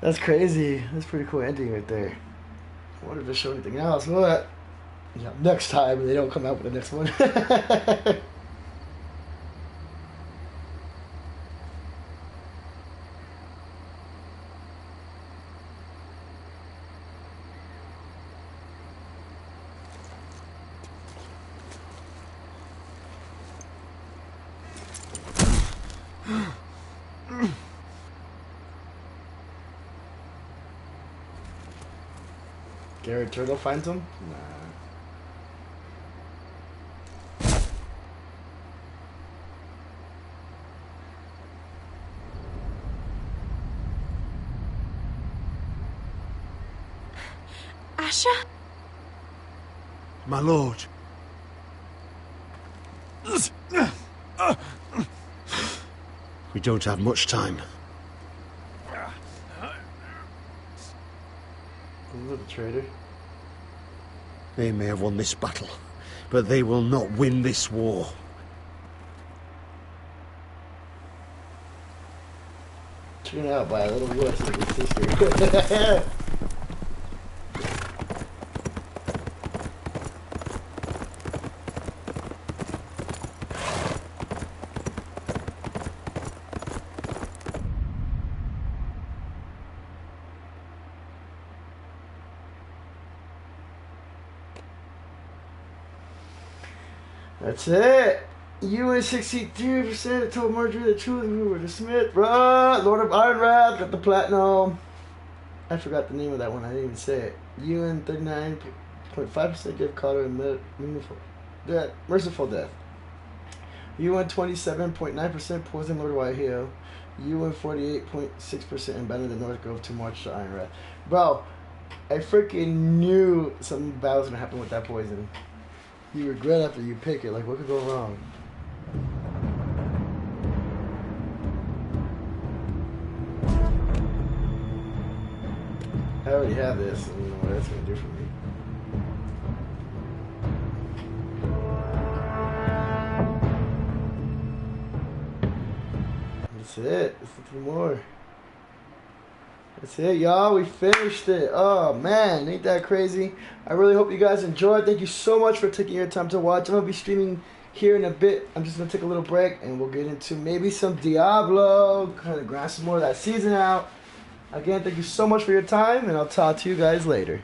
Speaker 1: That's crazy. That's a pretty cool ending right there. I wonder if they show anything else, but next time they don't come out with the next one. Scared turtle finds him? Nah.
Speaker 16: Asher?
Speaker 7: My lord. We don't have much time.
Speaker 1: The traitor.
Speaker 7: They may have won this battle, but they will not win this war.
Speaker 1: Turned out by a little wuss of his sister. That's it. You and 63% told Marjorie the truth. We were the Smith. Lord of Iron Wrath got the platinum. I forgot the name of that one. I didn't even say it. You and 39.5% give Carter a merciful death. You and 27.9% poison Lord Whitehill. You and 48.6% abandoned the North Grove to march to Iron Wrath. Bro, I freaking knew something bad was gonna happen with that poison. You regret after you pick it. Like, what could go wrong? I already have this. I don't know what that's going to do for me. That's it. There's nothing more. That's it, y'all. We finished it. Oh, man. Ain't that crazy? I really hope you guys enjoyed. Thank you so much for taking your time to watch. I'm going to be streaming here in a bit. I'm just going to take a little break, and we'll get into maybe some Diablo. Kind of grind some more of that season out. Again, thank you so much for your time, and I'll talk to you guys later.